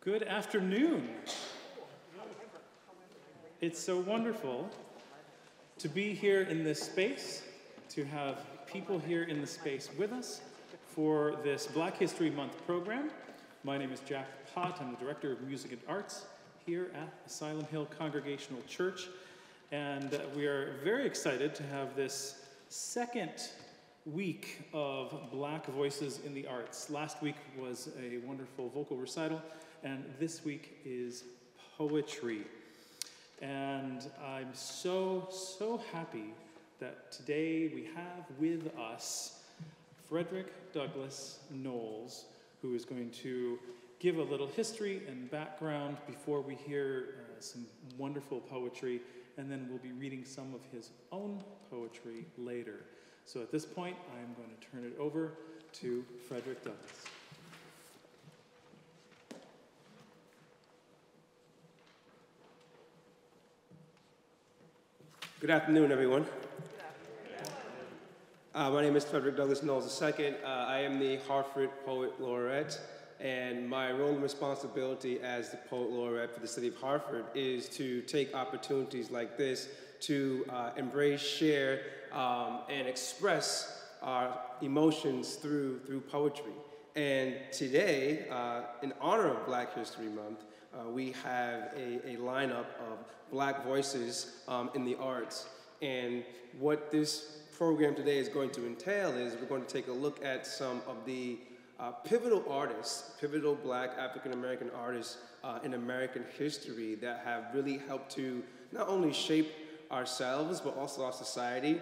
Good afternoon. It's so wonderful to be here in this space, to have people here in the space with us for this Black History Month program. My name is Jack Pott. I'm the Director of Music and Arts here at Asylum Hill Congregational Church. And we are very excited to have this second week of Black voices in the arts. Last week was a wonderful vocal recital, and this week is poetry. And I'm so happy that today we have with us Frederick-Douglass Knowles, who is going to give a little history and background before we hear some wonderful poetry, and then we'll be reading some of his own poetry later. So at this point, I'm going to turn it over to Frederick-Douglass. Good afternoon, everyone. My name is Frederick-Douglass Knowles II. I am the Hartford Poet Laureate, and my role and responsibility as the Poet Laureate for the city of Hartford is to take opportunities like this to embrace, share, and express our emotions through poetry. And today, in honor of Black History Month, we have a lineup of Black voices in the arts. And what this program today is going to entail is we're going to take a look at some of the pivotal artists, pivotal Black African-American artists in American history that have really helped to not only shape ourselves, but also our society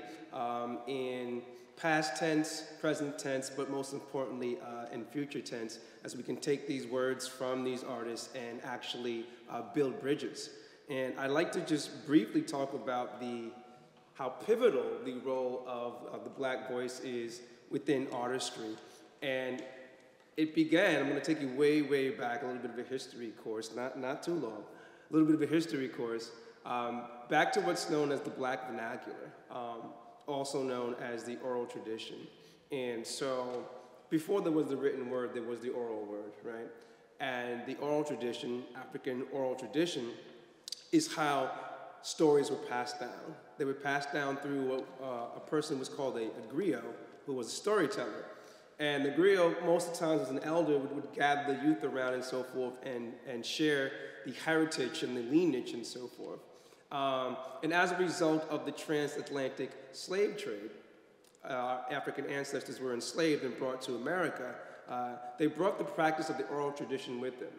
in past tense, present tense, but most importantly in future tense, as we can take these words from these artists and actually build bridges. And I'd like to just briefly talk about how pivotal the role of the Black voice is within artistry. And it began, I'm going to take you way back, a little bit of a history course, not too long, a little bit of a history course, back to what's known as the Black vernacular, also known as the oral tradition. And so before there was the written word, there was the oral word, right? And the oral tradition, African oral tradition, is how stories were passed down. They were passed down through what a person was called a griot, who was a storyteller. And the griot, most of the times, as an elder, would gather the youth around and so forth and share the heritage and the lineage and so forth. And as a result of the transatlantic slave trade, African ancestors were enslaved and brought to America. They brought the practice of the oral tradition with them.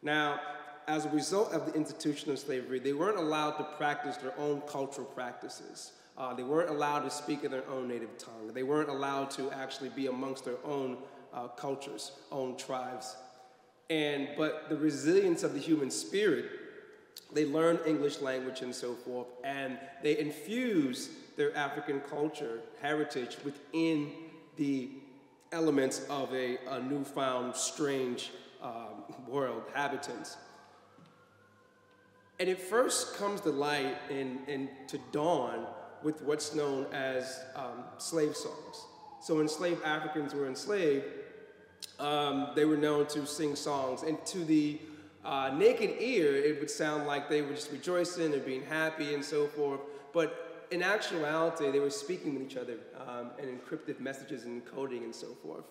Now, as a result of the institution of slavery, they weren't allowed to practice their own cultural practices. They weren't allowed to speak in their own native tongue. They weren't allowed to actually be amongst their own cultures, own tribes. But the resilience of the human spirit, they learned English language and so forth, and they infused their African culture, heritage, within the elements of a newfound, strange world, habitants. And it first comes to light and to dawn with what's known as slave songs. So enslaved Africans were enslaved, they were known to sing songs, and to the naked ear, it would sound like they were just rejoicing and being happy and so forth, but in actuality, they were speaking with each other and encrypted messages and coding and so forth.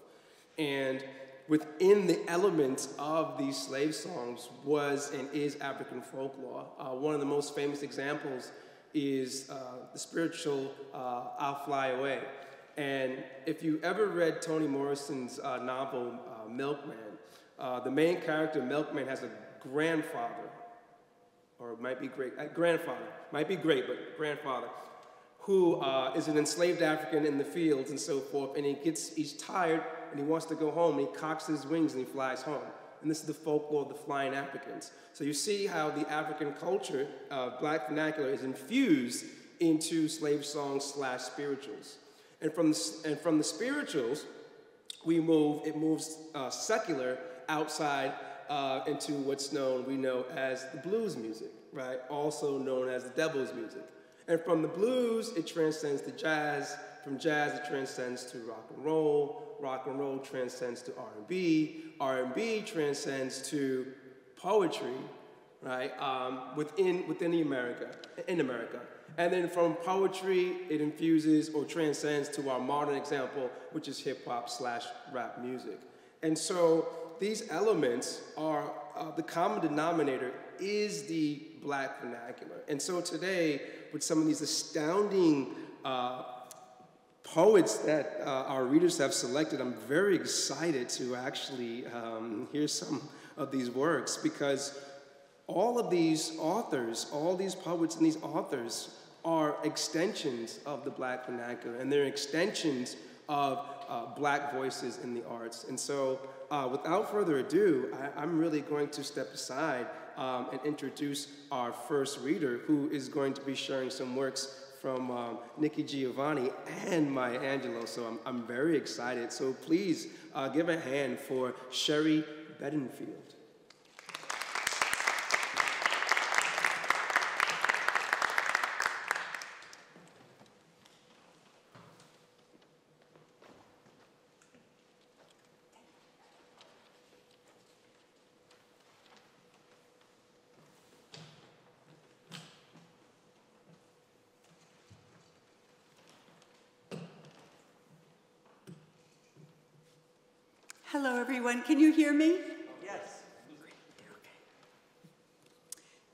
And within the elements of these slave songs was and is African folklore. One of the most famous examples is the spiritual I'll Fly Away. And if you ever read Toni Morrison's novel, Milkman, the main character, Milkman, has a grandfather, or it might be great, grandfather, might be great, but grandfather, who is an enslaved African in the fields and so forth, and he's tired and he wants to go home, and he cocks his wings and he flies home. And this is the folklore of the flying Africans. So you see how the African culture, Black vernacular, is infused into slave songs / spirituals. And from the spirituals, it moves secular outside into what's we know as the blues music, right? Also known as the devil's music. And from the blues, it transcends to jazz. From jazz, it transcends to rock and roll. Rock and roll transcends to R&B. R&B transcends to poetry, right, in America. And then from poetry, it infuses or transcends to our modern example, which is hip-hop/rap music. And so these elements are, the common denominator is the Black vernacular. And so today, with some of these astounding poets that our readers have selected, I'm very excited to actually hear some of these works, because all of these authors, all these poets and these authors are extensions of the Black vernacular, and they're extensions of Black voices in the arts. And so without further ado, I'm really going to step aside and introduce our first reader, who is going to be sharing some works from Giovanni and Maya Angelou. So I'm very excited. So please give a hand for Sherri Bedingfield. Hello, everyone. Can you hear me? Yes. Okay.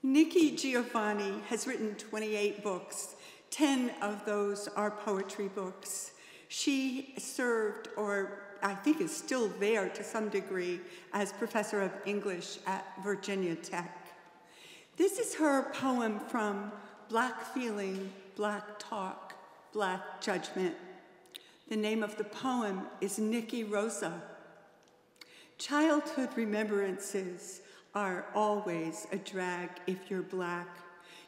Nikki Giovanni has written 28 books. 10 of those are poetry books. She served, or I think is still there to some degree, as professor of English at Virginia Tech. This is her poem from Black Feeling, Black Talk, Black Judgment. The name of the poem is Nikki-Rosa. Childhood remembrances are always a drag if you're Black.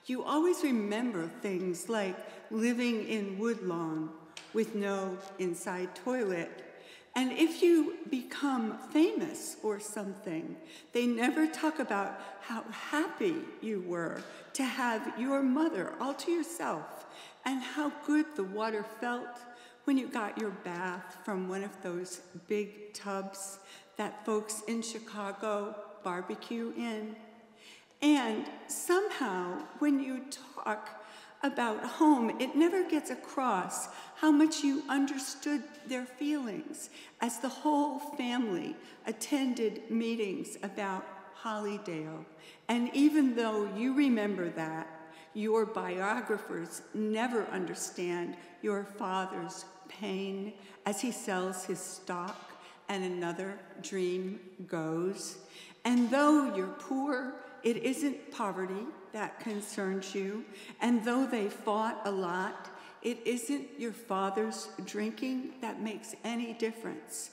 You always remember things like living in Woodlawn with no inside toilet. And if you become famous or something, they never talk about how happy you were to have your mother all to yourself, and how good the water felt when you got your bath from one of those big tubs that folks in Chicago barbecue in. And somehow, when you talk about home, it never gets across how much you understood their feelings as the whole family attended meetings about Hollydale. And even though you remember that, your biographers never understand your father's pain as he sells his stock and another dream goes. And though you're poor, it isn't poverty that concerns you. And though they fought a lot, it isn't your father's drinking that makes any difference,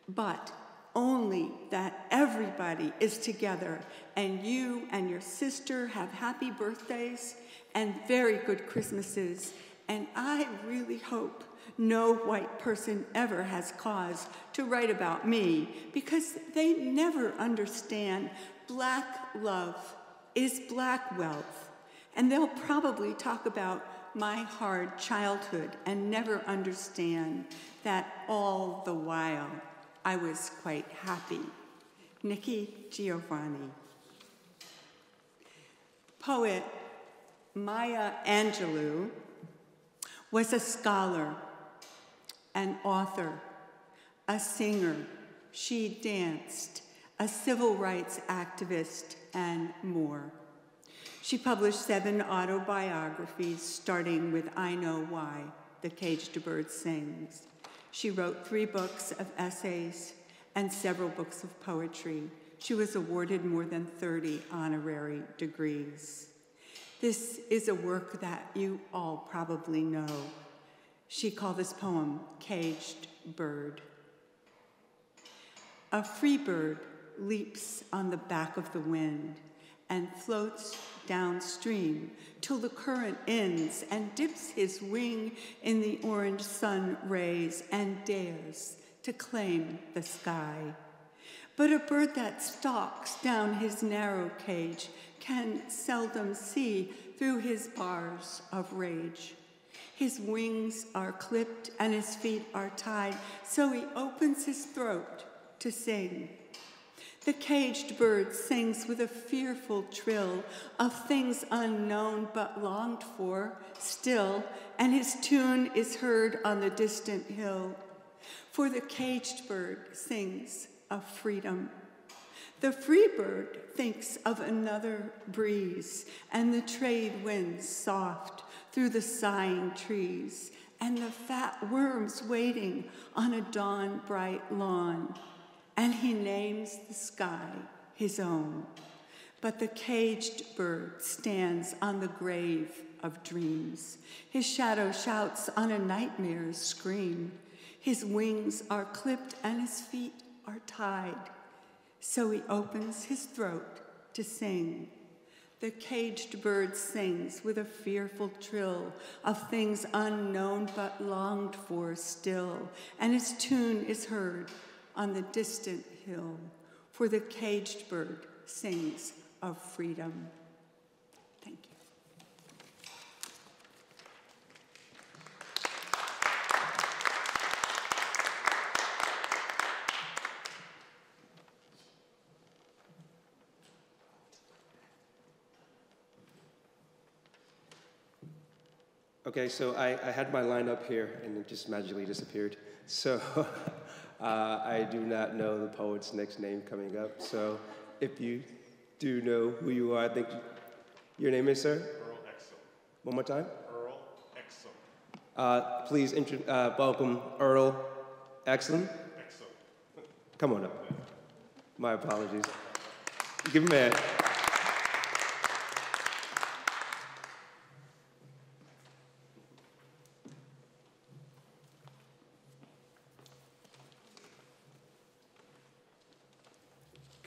but only that everybody is together, and you and your sister have happy birthdays and very good Christmases. And I really hope no white person ever has cause to write about me, because they never understand Black love is Black wealth. And they'll probably talk about my hard childhood and never understand that all the while I was quite happy. Nikki Giovanni. Poet Maya Angelou was a scholar, an author, a singer. She danced, a civil rights activist, and more. She published 7 autobiographies, starting with I Know Why, The Caged Bird Sings. She wrote 3 books of essays and several books of poetry. She was awarded more than 30 honorary degrees. This is a work that you all probably know. She called this poem Caged Bird. A free bird leaps on the back of the wind and floats downstream till the current ends, and dips his wing in the orange sun rays and dares to claim the sky. But a bird that stalks down his narrow cage can seldom see through his bars of rage. His wings are clipped and his feet are tied, so he opens his throat to sing. The caged bird sings with a fearful trill of things unknown but longed for still, and his tune is heard on the distant hill. For the caged bird sings of freedom. The free bird thinks of another breeze, and the trade winds soft through the sighing trees, and the fat worms waiting on a dawn-bright lawn. And he names the sky his own. But the caged bird stands on the grave of dreams. His shadow shouts on a nightmare's scream. His wings are clipped and his feet are tied. So he opens his throat to sing. The caged bird sings with a fearful trill of things unknown but longed for still, and his tune is heard on the distant hill, for the caged bird sings of freedom. Thank you. Okay, so I had my line up here and it just magically disappeared. So I do not know the poet's next name coming up. So if you do know who you are, I think your name is, sir? Earl Exum. One more time? Earl Exum. Please welcome Earl Exum. Exum. Come on up. My apologies. Give him a hand.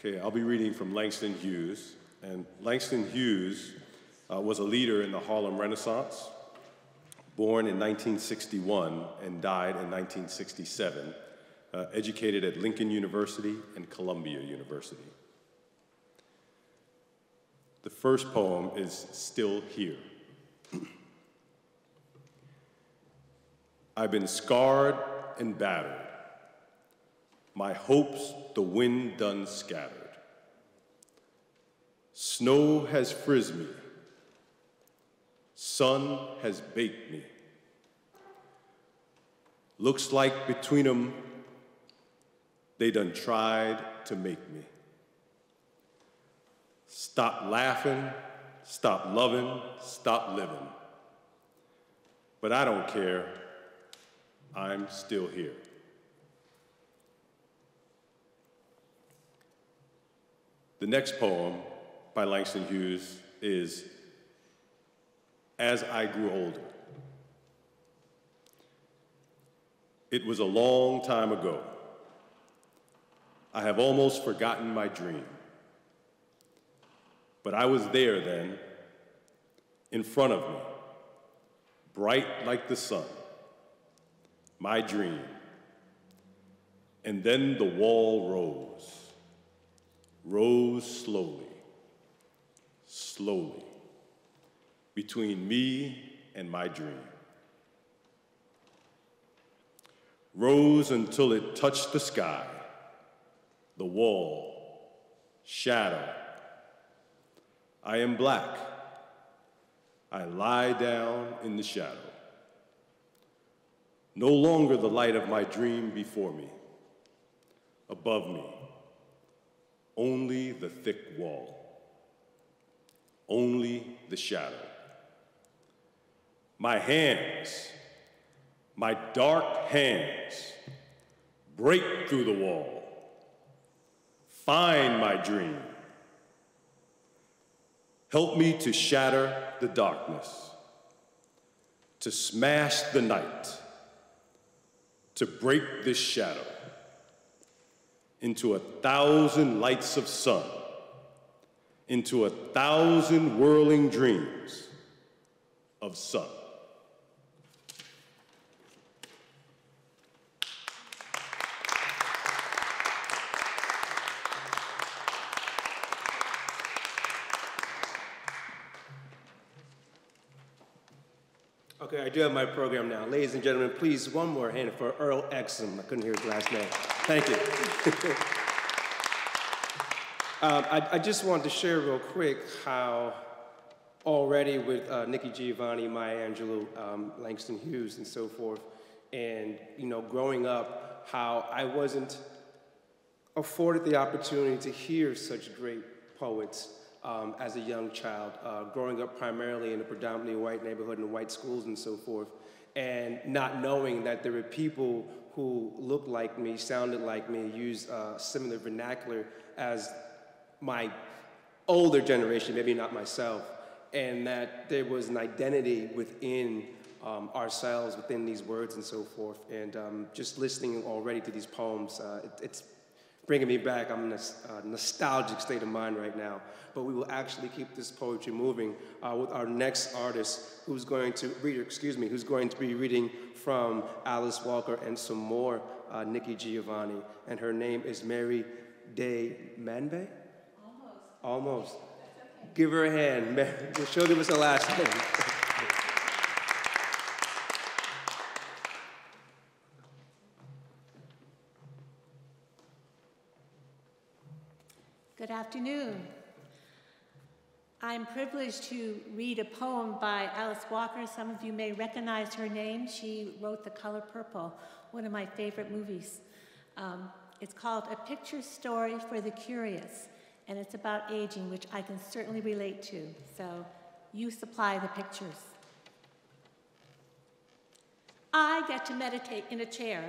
Okay, I'll be reading from Langston Hughes. And Langston Hughes was a leader in the Harlem Renaissance, born in 1961 and died in 1967, educated at Lincoln University and Columbia University. The first poem is Still Here. I've been scarred and battered, my hopes the wind done scattered. Snow has frizzed me, sun has baked me. Looks like between 'em, they done tried to make me. Stop laughing, stop loving, stop living. But I don't care, I'm still here. The next poem by Langston Hughes is As I Grew Older. It was a long time ago. I have almost forgotten my dream. But I was there then, in front of me, bright like the sun, my dream. And then the wall rose slowly, slowly, between me and my dream. Rose until it touched the sky, the wall, shadow. I am black. I lie down in the shadow. No longer the light of my dream before me, above me, only the thick wall, only the shadow. My hands, my dark hands, break through the wall, find my dream. Help me to shatter the darkness, to smash the night, to break this shadow into 1,000 lights of sun, into 1,000 whirling dreams of sun. Okay, I do have my program now. Ladies and gentlemen, please, one more hand for Earl Exum. I couldn't hear his last name. Thank you. I just wanted to share real quick how already with Giovanni, Maya Angelou, Langston Hughes, and so forth, and growing up, how I wasn't afforded the opportunity to hear such great poets as a young child, growing up primarily in a predominantly white neighborhood and white schools and so forth, and not knowing that there were people who looked like me, sounded like me, used similar vernacular as my older generation, maybe not myself, and that there was an identity within ourselves, within these words and so forth. And just listening already to these poems, it's bringing me back. I'm in a nostalgic state of mind right now. But we will actually keep this poetry moving with our next artist, who's going to be reading from Alice Walker and some more Nikki Giovanni. And her name is Mary deManbey? Almost. Okay. Give her a hand. She'll give us her last name. Good afternoon. I'm privileged to read a poem by Alice Walker. Some of you may recognize her name. She wrote The Color Purple, one of my favorite movies. It's called A Picture Story for the Curious, and it's about aging, which I can certainly relate to. So you supply the pictures. I get to meditate in a chair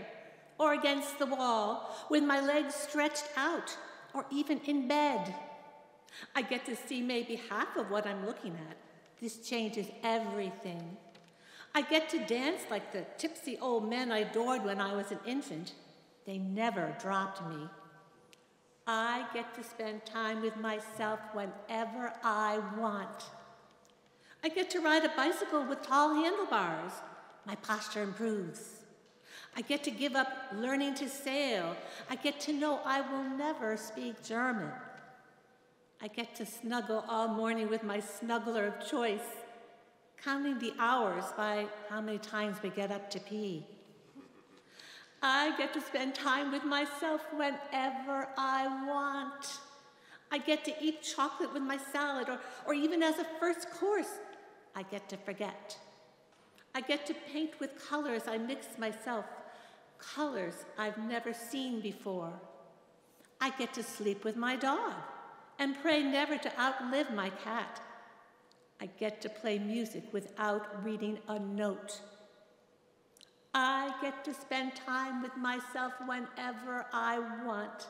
or against the wall with my legs stretched out, or even in bed. I get to see maybe half of what I'm looking at. This changes everything. I get to dance like the tipsy old men I adored when I was an infant. They never dropped me. I get to spend time with myself whenever I want. I get to ride a bicycle with tall handlebars. My posture improves. I get to give up learning to sail. I get to know I will never speak German. I get to snuggle all morning with my snuggler of choice, counting the hours by how many times we get up to pee. I get to spend time with myself whenever I want. I get to eat chocolate with my salad, or even as a first course. I get to forget. I get to paint with colors I mix myself, colors I've never seen before. I get to sleep with my dog and pray never to outlive my cat. I get to play music without reading a note. I get to spend time with myself whenever I want.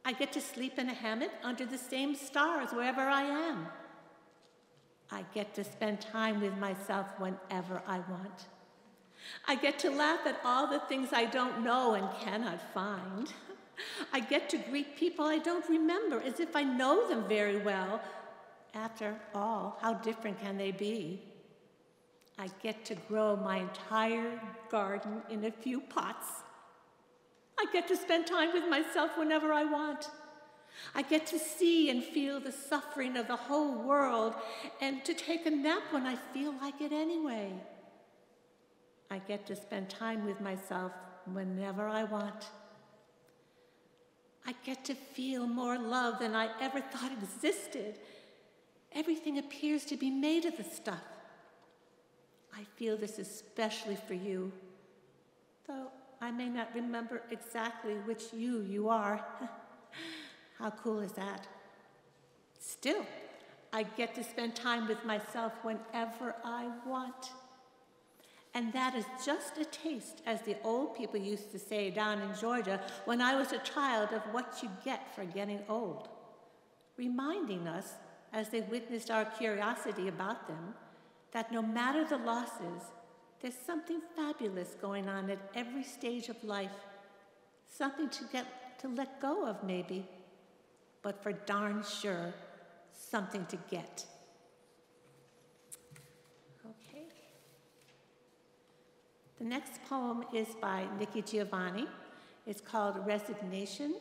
I get to sleep in a hammock under the same stars wherever I am. I get to spend time with myself whenever I want. I get to laugh at all the things I don't know and cannot find. I get to greet people I don't remember as if I know them very well. After all, how different can they be? I get to grow my entire garden in a few pots. I get to spend time with myself whenever I want. I get to see and feel the suffering of the whole world and to take a nap when I feel like it anyway. I get to spend time with myself whenever I want. I get to feel more love than I ever thought existed. Everything appears to be made of the stuff. I feel this especially for you, though I may not remember exactly which you are. How cool is that? Still, I get to spend time with myself whenever I want. And that is just a taste, as the old people used to say down in Georgia when I was a child, of what you get for getting old, reminding us, as they witnessed our curiosity about them, that no matter the losses, there's something fabulous going on at every stage of life, something to let go of maybe, but for darn sure, something to get. Okay. The next poem is by Nikki Giovanni. It's called Resignation,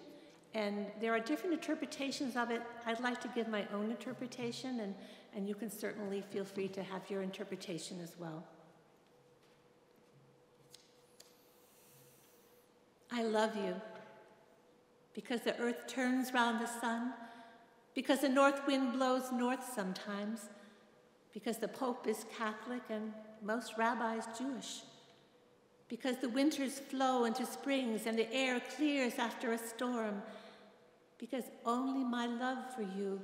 and there are different interpretations of it. I'd like to give my own interpretation, and you can certainly feel free to have your interpretation as well. I love you because the earth turns round the sun because the north wind blows north sometimes, because the Pope is Catholic and most rabbis Jewish, because the winters flow into springs and the air clears after a storm, because only my love for you,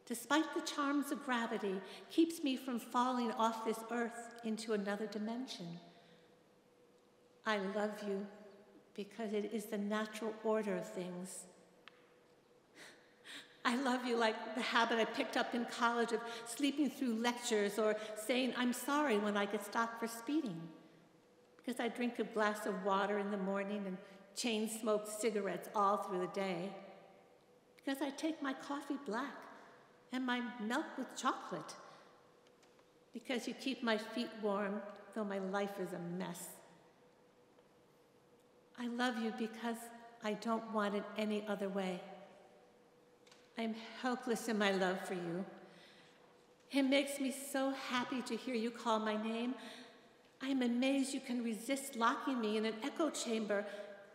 despite the charms of gravity, keeps me from falling off this earth into another dimension. I love you because it is the natural order of things. I love you like the habit I picked up in college of sleeping through lectures or saying I'm sorry when I get stopped for speeding. Because I drink a glass of water in the morning and chain smoke cigarettes all through the day. Because I take my coffee black and my milk with chocolate. Because you keep my feet warm, though my life is a mess. I love you because I don't want it any other way. I'm helpless in my love for you. It makes me so happy to hear you call my name. I'm amazed you can resist locking me in an echo chamber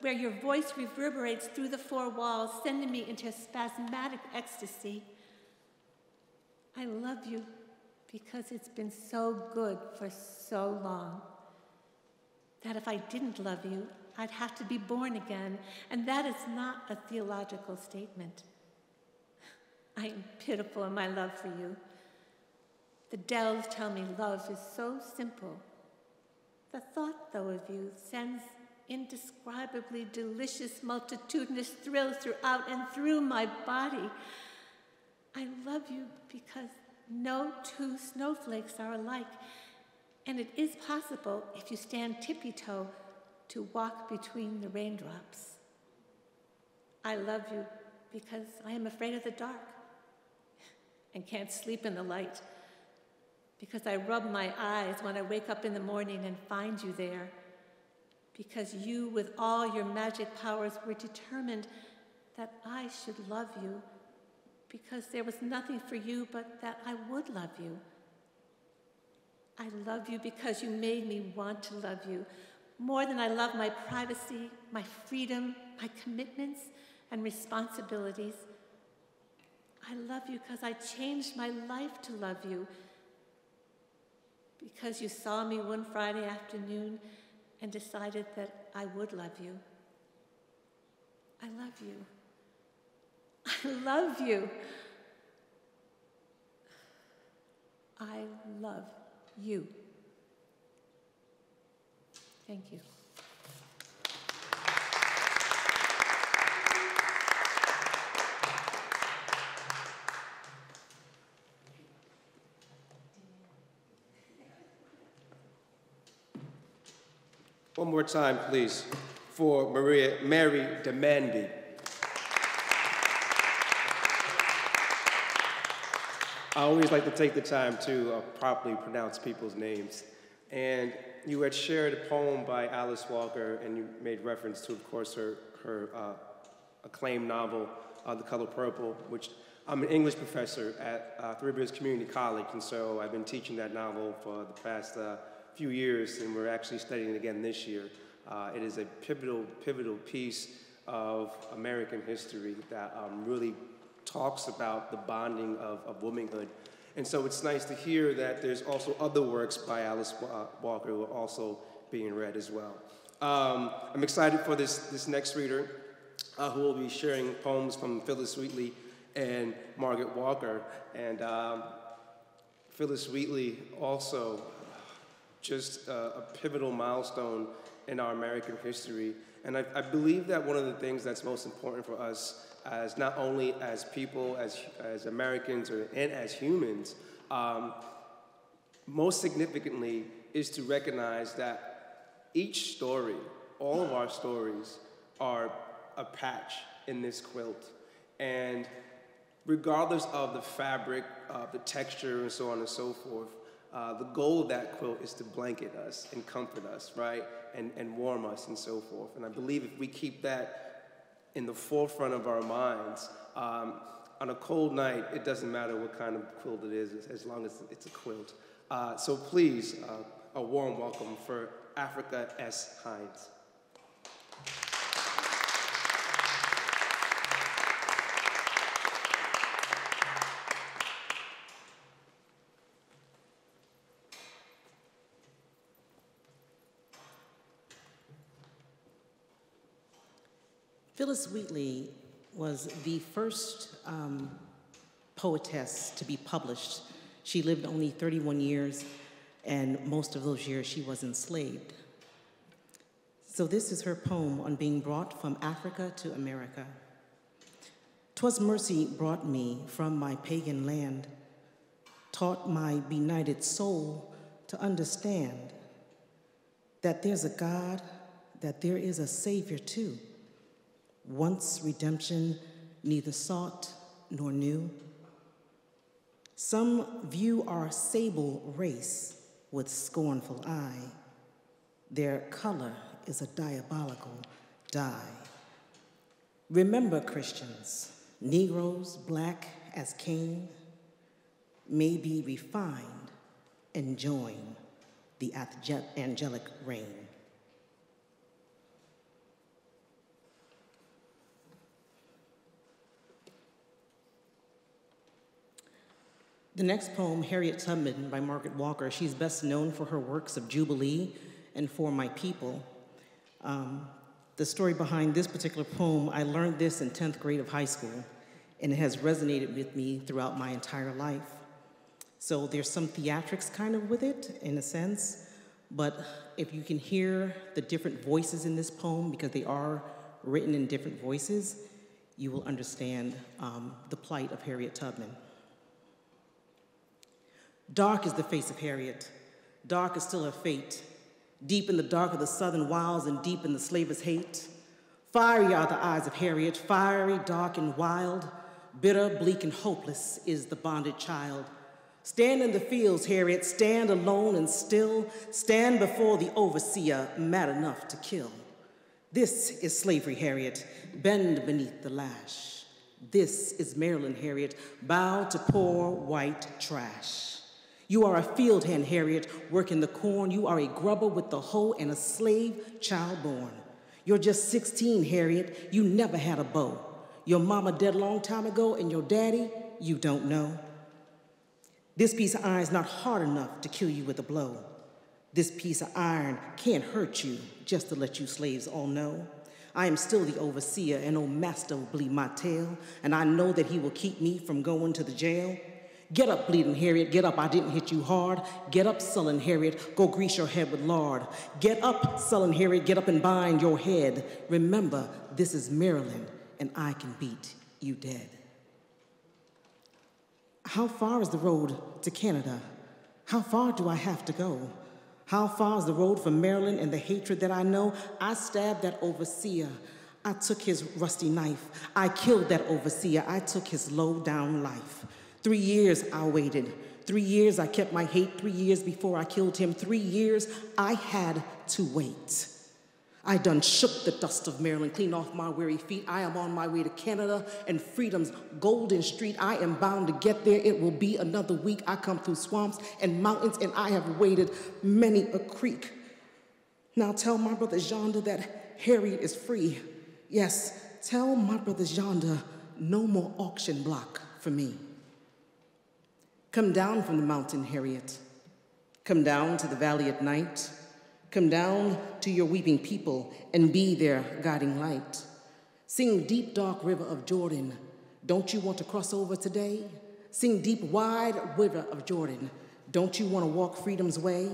where your voice reverberates through the four walls, sending me into spasmodic ecstasy. I love you because it's been so good for so long that if I didn't love you, I'd have to be born again, and that is not a theological statement. I am pitiful in my love for you. The Dells tell me love is so simple. The thought, though, of you sends indescribably delicious, multitudinous thrills throughout and through my body. I love you because no two snowflakes are alike, and it is possible, if you stand tippy-toe, to walk between the raindrops. I love you because I am afraid of the dark and can't sleep in the light, because I rub my eyes when I wake up in the morning and find you there, because you, with all your magic powers, were determined that I should love you, because there was nothing for you but that I would love you. I love you because you made me want to love you, more than I love my privacy, my freedom, my commitments, and responsibilities. I love you because I changed my life to love you, because you saw me one Friday afternoon and decided that I would love you. I love you. I love you. I love you. Thank you. One more time, please, for Mary deManbey. I always like to take the time to properly pronounce people's names. And you had shared a poem by Alice Walker, and you made reference to, of course, her acclaimed novel, The Color Purple, which I'm an English professor at Three Rivers Community College, and so I've been teaching that novel for the past few years, and we're actually studying it again this year. It is a pivotal piece of American history that really talks about the bonding of womanhood. And so it's nice to hear that there's also other works by Alice Walker who are also being read as well. I'm excited for this next reader who will be sharing poems from Phillis Wheatley and Margaret Walker. And Phillis Wheatley also just a pivotal milestone in our American history. And I believe that one of the things that's most important for us, as not only as people, as Americans, and as humans, most significantly is to recognize that each story, all of our stories, are a patch in this quilt. And regardless of the fabric, the texture, and so on and so forth, the goal of that quilt is to blanket us and comfort us, right? And warm us and so forth. And I believe if we keep that in the forefront of our minds, on a cold night, it doesn't matter what kind of quilt it is, as long as it's a quilt. So please, a warm welcome for Africka S. Hinds. Phillis Wheatley was the first poetess to be published. She lived only 31 years, and most of those years she was enslaved. So this is her poem on being brought from Africa to America. "'Twas mercy brought me from my pagan land, taught my benighted soul to understand that there's a God, that there is a Savior too. Once redemption neither sought nor knew. Some view our sable race with scornful eye. Their color is a diabolical dye. Remember, Christians, Negroes black as Cain may be refined and join the angelic reign." The next poem, Harriet Tubman by Margaret Walker, she's best known for her works of Jubilee and For My People. The story behind this particular poem, I learned this in 10th grade of high school, and it has resonated with me throughout my entire life. So there's some theatrics kind of with it, in a sense, but if you can hear the different voices in this poem, because they are written in different voices, you will understand the plight of Harriet Tubman. Dark is the face of Harriet. Dark is still her fate. Deep in the dark of the southern wilds and deep in the slaver's hate. Fiery are the eyes of Harriet, fiery, dark, and wild. Bitter, bleak, and hopeless is the bonded child. Stand in the fields, Harriet, stand alone and still. Stand before the overseer, mad enough to kill. This is slavery, Harriet, bend beneath the lash. This is Maryland, Harriet, bow to poor white trash. You are a field hand, Harriet, working the corn. You are a grubber with the hoe and a slave child born. You're just 16, Harriet. You never had a beau. Your mama dead a long time ago, and your daddy, you don't know. This piece of iron's not hard enough to kill you with a blow. This piece of iron can't hurt you, just to let you slaves all know. I am still the overseer, and old master will bleed my tail, and I know that he will keep me from going to the jail. Get up, bleeding Harriet, get up, I didn't hit you hard. Get up, sullen Harriet, go grease your head with lard. Get up, sullen Harriet, get up and bind your head. Remember, this is Maryland, and I can beat you dead. How far is the road to Canada? How far do I have to go? How far is the road from Maryland and the hatred that I know? I stabbed that overseer. I took his rusty knife. I killed that overseer. I took his low-down life. 3 years I waited. 3 years I kept my hate. 3 years before I killed him. 3 years I had to wait. I done shook the dust of Maryland, clean off my weary feet. I am on my way to Canada and freedom's golden street. I am bound to get there. It will be another week. I come through swamps and mountains, and I have waded many a creek. Now tell my brothers yonder that Harriet is free. Yes, tell my brothers yonder, no more auction block for me. Come down from the mountain, Harriet. Come down to the valley at night. Come down to your weeping people and be their guiding light. Sing deep, dark river of Jordan. Don't you want to cross over today? Sing deep, wide river of Jordan. Don't you want to walk freedom's way?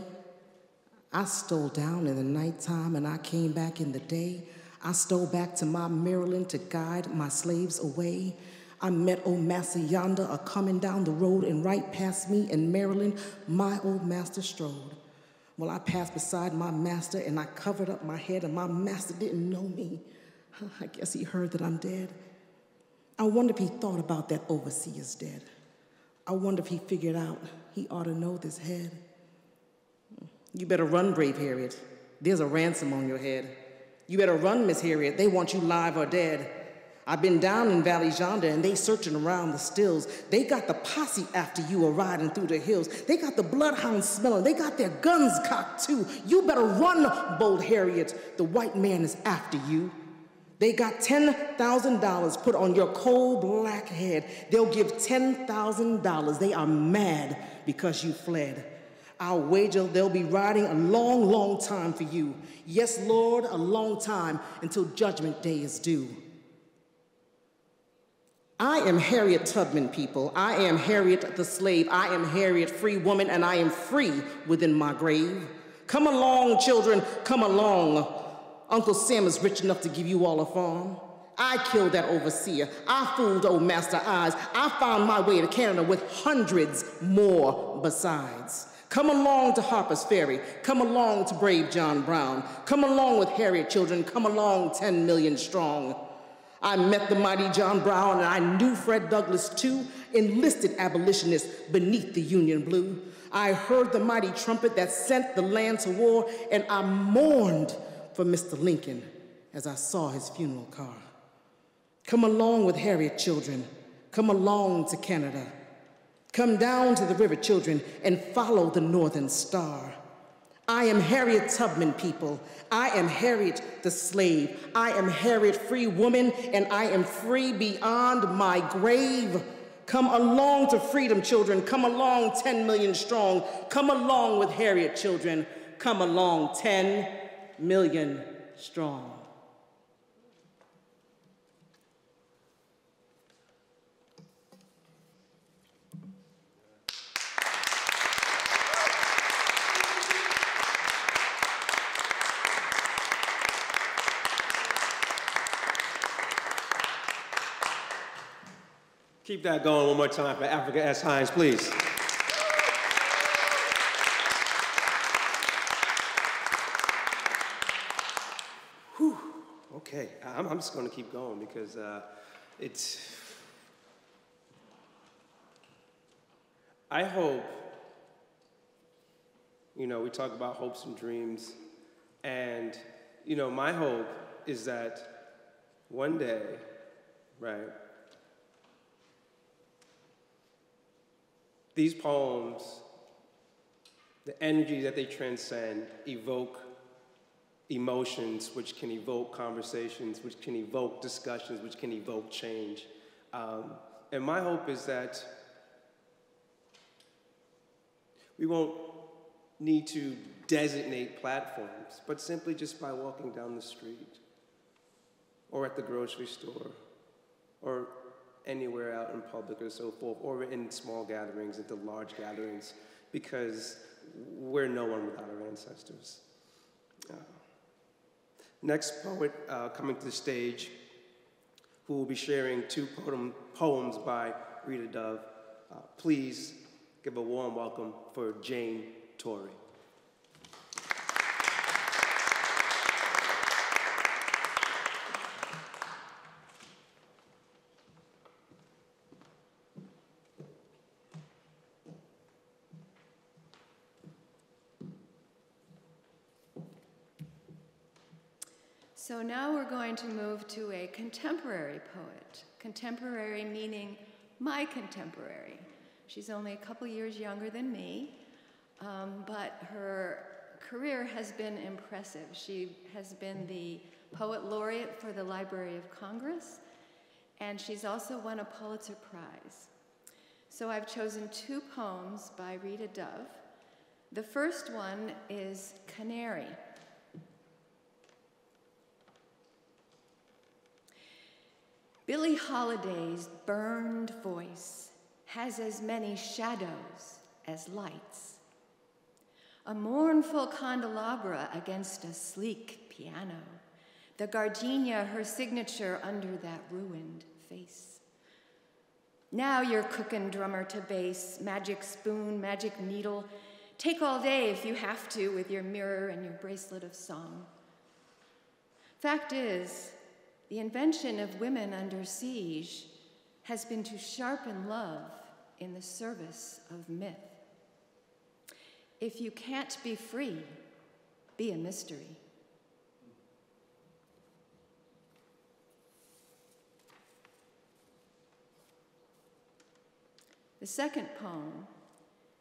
I stole down in the nighttime and I came back in the day. I stole back to my Maryland to guide my slaves away. I met old master yonder a-coming down the road, and right past me in Maryland, my old master strode. Well, I passed beside my master, and I covered up my head, and my master didn't know me. I guess he heard that I'm dead. I wonder if he thought about that overseer's dead. I wonder if he figured out he ought to know this head. You better run, brave Harriet. There's a ransom on your head. You better run, Miss Harriet. They want you live or dead. I've been down in valleys yonder, and they searching around the stills. They got the posse after you riding through the hills. They got the bloodhounds smelling. They got their guns cocked, too. You better run, bold Harriet. The white man is after you. They got $10,000 put on your coal black head. They'll give $10,000. They are mad because you fled. I'll wager they'll be riding a long, long time for you. Yes, Lord, a long time until judgment day is due. I am Harriet Tubman, people. I am Harriet the slave. I am Harriet, free woman, and I am free within my grave. Come along, children, come along. Uncle Sam is rich enough to give you all a farm. I killed that overseer. I fooled old Master Eyes. I found my way to Canada with hundreds more besides. Come along to Harper's Ferry. Come along to brave John Brown. Come along with Harriet, children. Come along 10 million strong. I met the mighty John Brown, and I knew Fred-Douglass too, enlisted abolitionists beneath the Union blue. I heard the mighty trumpet that sent the land to war, and I mourned for Mr. Lincoln as I saw his funeral car. Come along with Harriet, children. Come along to Canada. Come down to the river, children, and follow the Northern Star. I am Harriet Tubman, people. I am Harriet the slave. I am Harriet, free woman, and I am free beyond my grave. Come along to freedom, children. Come along 10 million strong. Come along with Harriet, children. Come along 10 million strong. Keep that going one more time for Africka S. Hinds, please. Whew. Okay, I'm just going to keep going because I hope, we talk about hopes and dreams, and, my hope is that one day, right, these poems, the energy that they transcend, evoke emotions, which can evoke conversations, which can evoke discussions, which can evoke change. And my hope is that we won't need to designate platforms, but simply just by walking down the street, or at the grocery store, or anywhere out in public or so forth, or in small gatherings, into large gatherings, because we're no one without our ancestors. Next poet coming to the stage, who will be sharing two poems by Rita Dove. Please give a warm welcome for Jane Torrey. So now we're going to move to a contemporary poet. Contemporary meaning my contemporary. She's only a couple years younger than me, but her career has been impressive. She has been the Poet Laureate for the Library of Congress, and she's also won a Pulitzer Prize. So I've chosen two poems by Rita Dove. The first one is Canary. Billie Holiday's burned voice has as many shadows as lights. A mournful candelabra against a sleek piano, the gardenia her signature under that ruined face. Now you're cooking drummer to bass, magic spoon, magic needle. Take all day if you have to with your mirror and your bracelet of song. Fact is, the invention of women under siege has been to sharpen love in the service of myth. If you can't be free, be a mystery. The second poem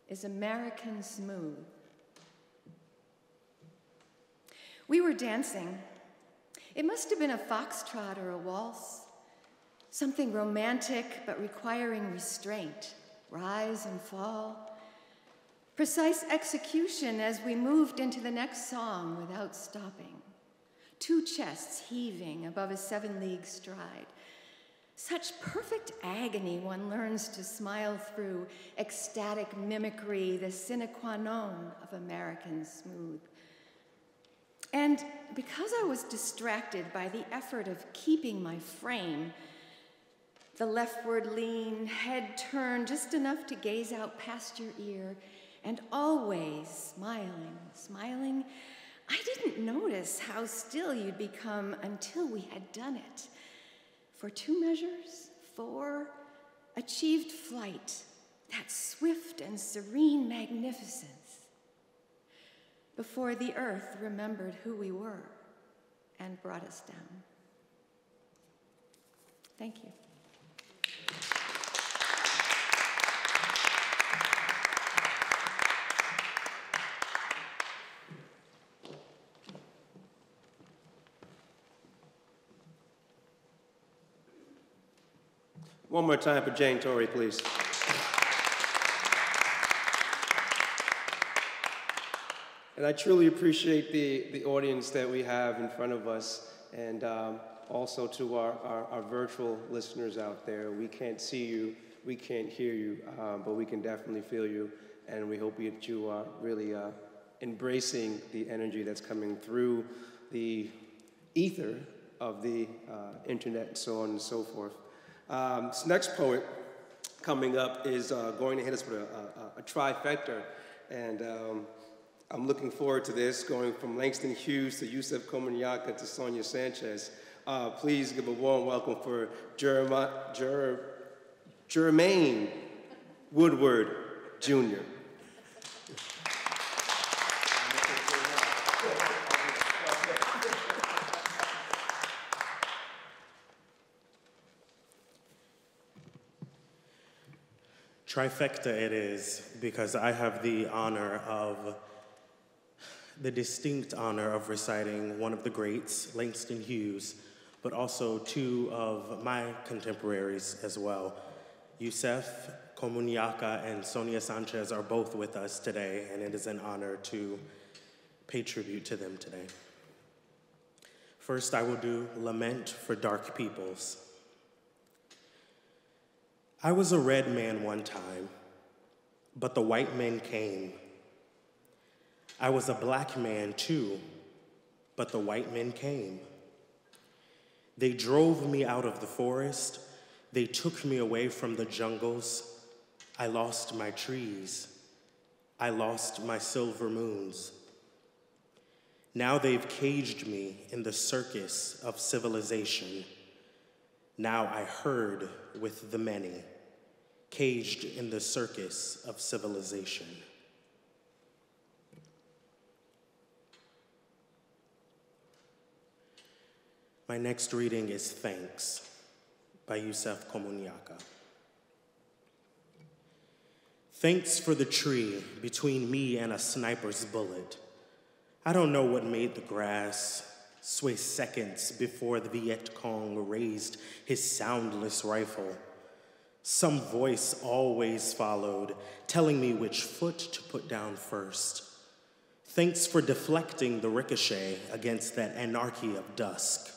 is American Smooth. We were dancing. It must have been a foxtrot or a waltz, something romantic but requiring restraint, rise and fall. Precise execution as we moved into the next song without stopping. Two chests heaving above a 7-league stride. Such perfect agony one learns to smile through, ecstatic mimicry, the sine qua non of American smooth. And because I was distracted by the effort of keeping my frame, the leftward lean, head turned just enough to gaze out past your ear, and always smiling, smiling, I didn't notice how still you'd become until we had done it. For 2 measures, 4, achieved flight, that swift and serene magnificence, before the earth remembered who we were and brought us down. Thank you. One more time for Jane Torrey, please. And I truly appreciate the audience that we have in front of us, and also to our virtual listeners out there. We can't see you, we can't hear you, but we can definitely feel you, and we hope that you are really embracing the energy that's coming through the ether of the internet and so on and so forth. This next poet coming up is going to hit us with a trifecta, and I'm looking forward to this, going from Langston Hughes to Yusef Komunyakaa to Sonia Sanchez. Please give a warm welcome for Jermaine Woodard, Jr. Trifecta it is, because I have the distinct honor of reciting one of the greats, Langston Hughes, but also 2 of my contemporaries as well. Yusef Komunyakaa and Sonia Sanchez are both with us today, and it is an honor to pay tribute to them today. First, I will do Lament for Dark Peoples. I was a red man one time, but the white men came. I was a black man too, but the white men came. They drove me out of the forest. They took me away from the jungles. I lost my trees. I lost my silver moons. Now they've caged me in the circus of civilization. Now I herd with the many, caged in the circus of civilization. My next reading is Thanks by Yusef Komunyakaa. Thanks for the tree between me and a sniper's bullet. I don't know what made the grass sway seconds before the Viet Cong raised his soundless rifle. Some voice always followed, telling me which foot to put down first. Thanks for deflecting the ricochet against that anarchy of dusk.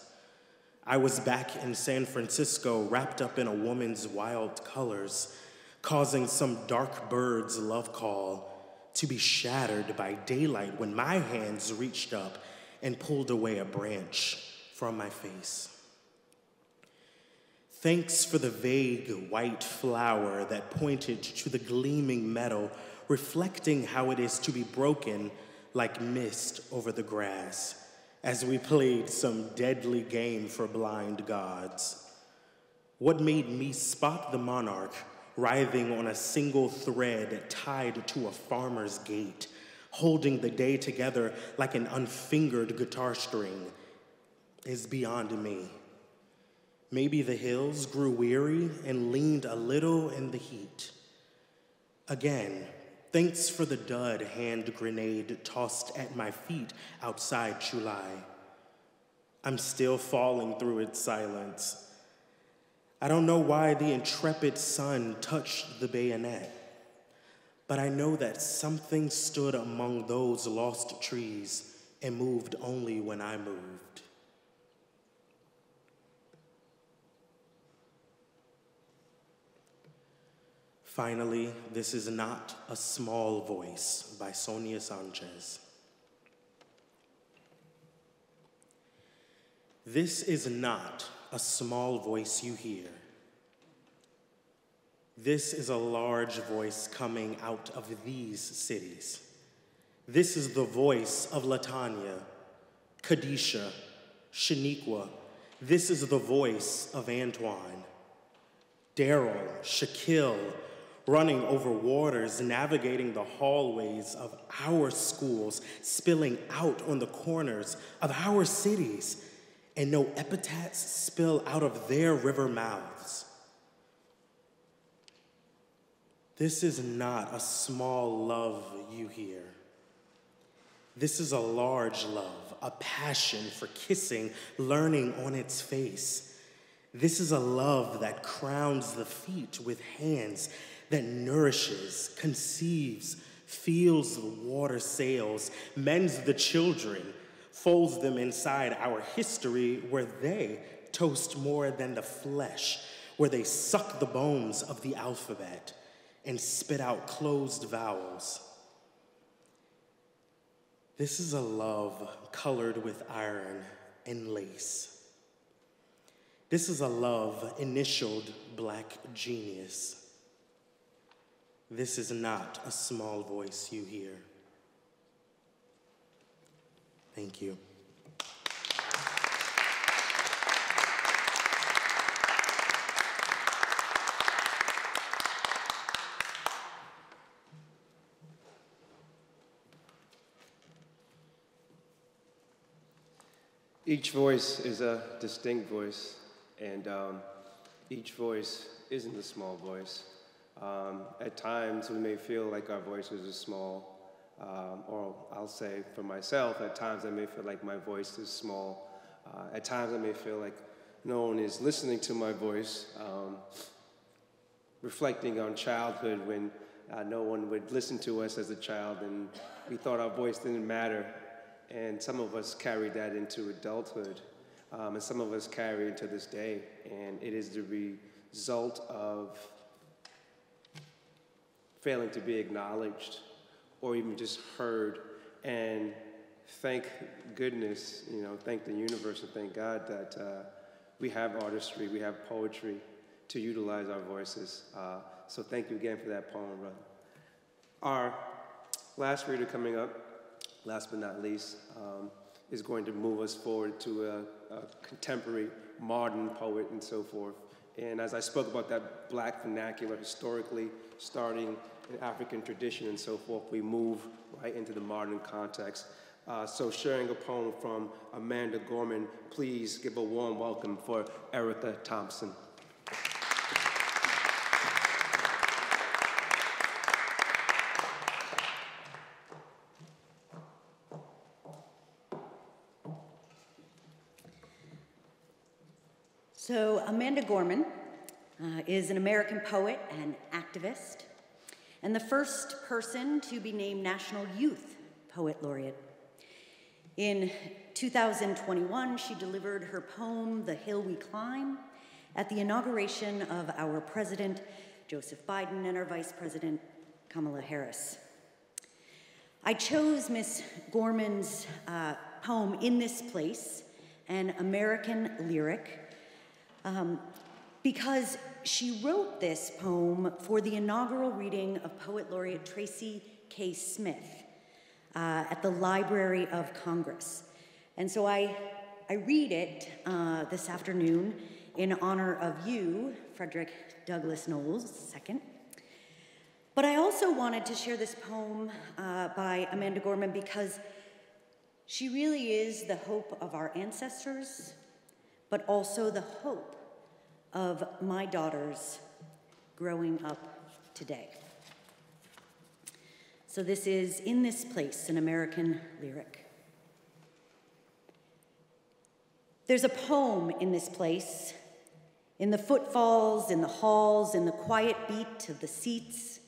I was back in San Francisco, wrapped up in a woman's wild colors, causing some dark bird's love call to be shattered by daylight when my hands reached up and pulled away a branch from my face. Thanks for the vague white flower that pointed to the gleaming metal, reflecting how it is to be broken like mist over the grass, as we played some deadly game for blind gods. What made me spot the monarch writhing on a single thread tied to a farmer's gate, holding the day together like an unfingered guitar string, is beyond me. Maybe the hills grew weary and leaned a little in the heat. Again, thanks for the dud hand grenade tossed at my feet outside Chulai. I'm still falling through its silence. I don't know why the intrepid sun touched the bayonet, but I know that something stood among those lost trees and moved only when I moved. Finally, This Is Not a Small Voice by Sonia Sanchez. This is not a small voice you hear. This is a large voice coming out of these cities. This is the voice of Latanya, Kadisha, Shaniqua. This is the voice of Antoine, Daryl, Shaquille, running over waters, navigating the hallways of our schools, spilling out on the corners of our cities, and no epitaphs spill out of their river mouths. This is not a small love you hear. This is a large love, a passion for kissing, learning on its face. This is a love that crowns the feet with hands, that nourishes, conceives, feels the water sails, mends the children, folds them inside our history where they toast more than the flesh, where they suck the bones of the alphabet and spit out closed vowels. This is a love colored with iron and lace. This is a love initialed Black Genius. This is not a small voice you hear. Thank you. Each voice is a distinct voice, and each voice isn't a small voice. At times, we may feel like our voices are small, or I'll say for myself, at times I may feel like my voice is small. At times I may feel like no one is listening to my voice, reflecting on childhood when no one would listen to us as a child and we thought our voice didn't matter. And some of us carry that into adulthood, and some of us carry it to this day. And it is the result of failing to be acknowledged or even just heard. And thank goodness, thank the universe and thank God that we have artistry, we have poetry to utilize our voices. So thank you again for that poem, brother. Our last reader coming up, last but not least, is going to move us forward to a contemporary, modern poet and so forth. And as I spoke about that Black vernacular historically, starting in African tradition and so forth, we move right into the modern context. So sharing a poem from Amanda Gorman, please give a warm welcome for Harriet Thompson. So Amanda Gorman is an American poet and activist, and the first person to be named National Youth Poet Laureate. In 2021, she delivered her poem, The Hill We Climb, at the inauguration of our President, Joseph Biden, and our Vice President, Kamala Harris. I chose Miss Gorman's poem, In This Place, an American lyric, because she wrote this poem for the inaugural reading of Poet Laureate Tracy K. Smith at the Library of Congress. And so I read it this afternoon in honor of you, Frederick-Douglass Knowles II. But I also wanted to share this poem by Amanda Gorman because she really is the hope of our ancestors, but also the hope of my daughters growing up today. So this is In This Place, an American lyric. There's a poem in this place, in the footfalls, in the halls, in the quiet beat of the seats.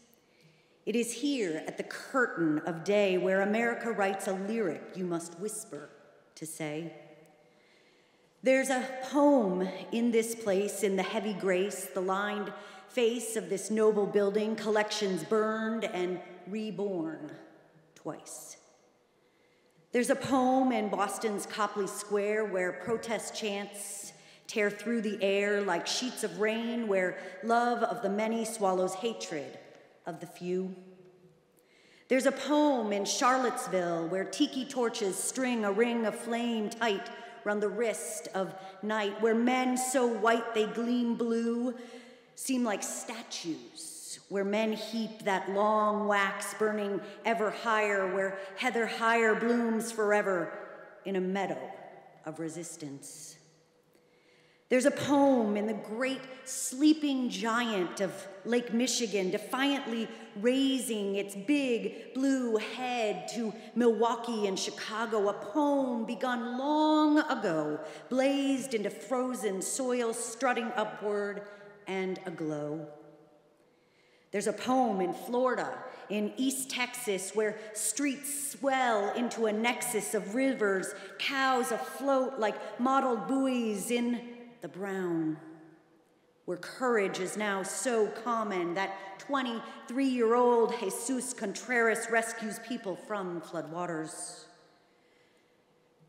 It is here at the curtain of day where America writes a lyric you must whisper to say. There's a poem in this place, in the heavy grace, the lined face of this noble building, collections burned and reborn twice. There's a poem in Boston's Copley Square where protest chants tear through the air like sheets of rain, where love of the many swallows hatred of the few. There's a poem in Charlottesville where tiki torches string a ring of flame tight round the wrist of night, where men so white they gleam blue seem like statues, where men heap that long wax burning ever higher, where heather higher blooms forever in a meadow of resistance. There's a poem in the great sleeping giant of Lake Michigan, defiantly raising its big blue head to Milwaukee and Chicago, a poem begun long ago, blazed into frozen soil, strutting upward and aglow. There's a poem in Florida, in East Texas, where streets swell into a nexus of rivers, cows afloat like mottled buoys in the brown, where courage is now so common that 23-year-old Jesus Contreras rescues people from floodwaters.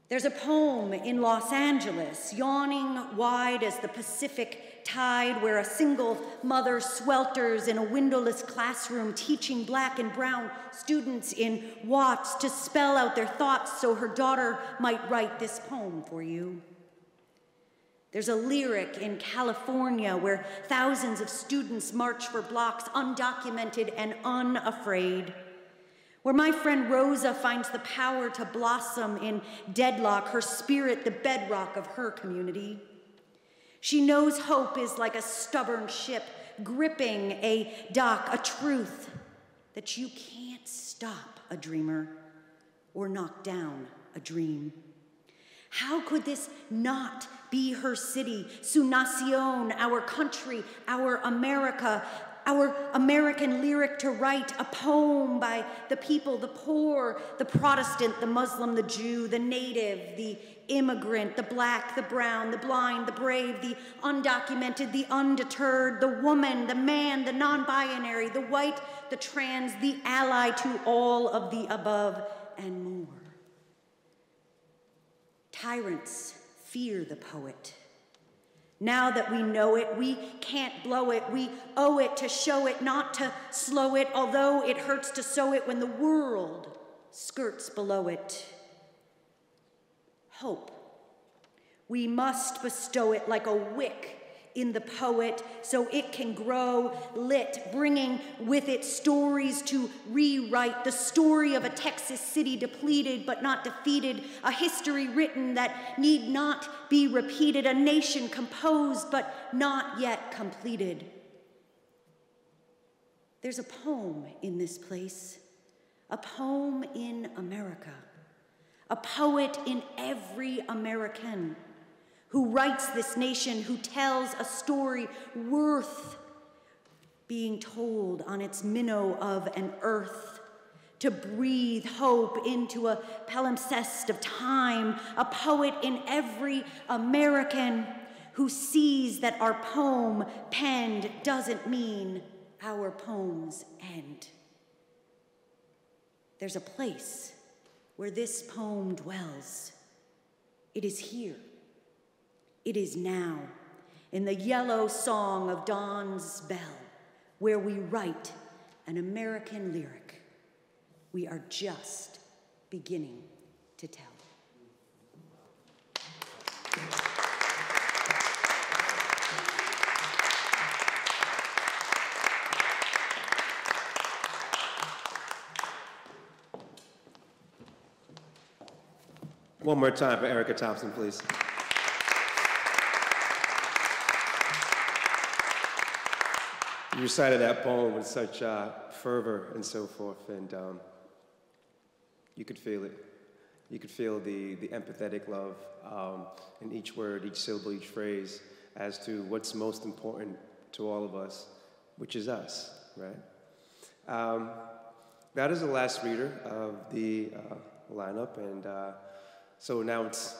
There's a poem in Los Angeles, yawning wide as the Pacific tide, where a single mother swelters in a windowless classroom, teaching black and brown students in Watts to spell out their thoughts so her daughter might write this poem for you. There's a lyric in California where thousands of students march for blocks, undocumented and unafraid, where my friend Rosa finds the power to blossom in deadlock, her spirit the bedrock of her community. She knows hope is like a stubborn ship gripping a dock, a truth that you can't stop a dreamer or knock down a dream. How could this not be her city, su nacion, our country, our America, our American lyric to write, a poem by the people, the poor, the Protestant, the Muslim, the Jew, the native, the immigrant, the black, the brown, the blind, the brave, the undocumented, the undeterred, the woman, the man, the non-binary, the white, the trans, the ally to all of the above and more. Tyrants fear the poet. Now that we know it, we can't blow it. We owe it to show it, not to slow it, although it hurts to sow it when the world skirts below it. Hope. We must bestow it like a wick in the poet so it can grow lit, bringing with it stories to rewrite, the story of a Texas city depleted but not defeated, a history written that need not be repeated, a nation composed but not yet completed. There's a poem in this place, a poem in America, a poet in every American who writes this nation, who tells a story worth being told on its minnow of an earth, to breathe hope into a palimpsest of time, a poet in every American who sees that our poem penned doesn't mean our poems end. There's a place where this poem dwells. It is here. It is now, in the yellow song of dawn's bell, where we write an American lyric we are just beginning to tell. One more time for Erica Thompson, please. You recited that poem with such fervor and so forth, and you could feel it. You could feel the empathetic love in each word, each syllable, each phrase, as to what's most important to all of us, which is us, right? That is the last reader of the lineup, and so now it's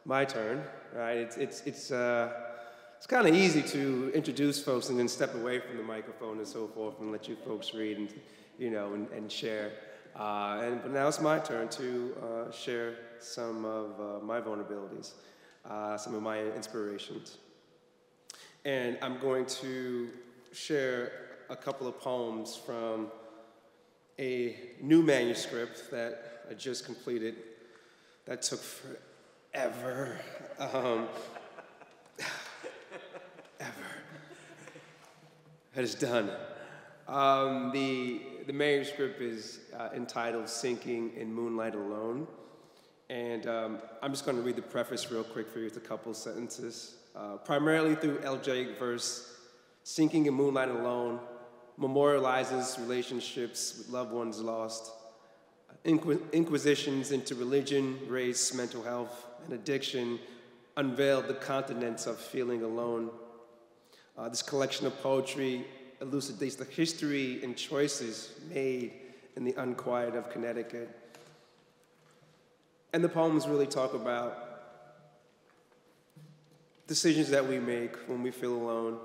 my turn, right? it's kind of easy to introduce folks and then step away from the microphone and so forth and let you folks read and, you know, and share. But now it's my turn to share some of my vulnerabilities, some of my inspirations. And I'm going to share a couple of poems from a new manuscript that I just completed that took forever. That is done. The manuscript is entitled Sinking in Moonlight Alone. And I'm just going to read the preface real quick for you. It's a couple sentences. Primarily through elegiac verse, Sinking in Moonlight Alone memorializes relationships with loved ones lost, inquisitions into religion, race, mental health, and addiction unveiled the continents of feeling alone. This collection of poetry elucidates the history and choices made in the unquiet of Connecticut. And the poems really talk about decisions that we make when we feel alone.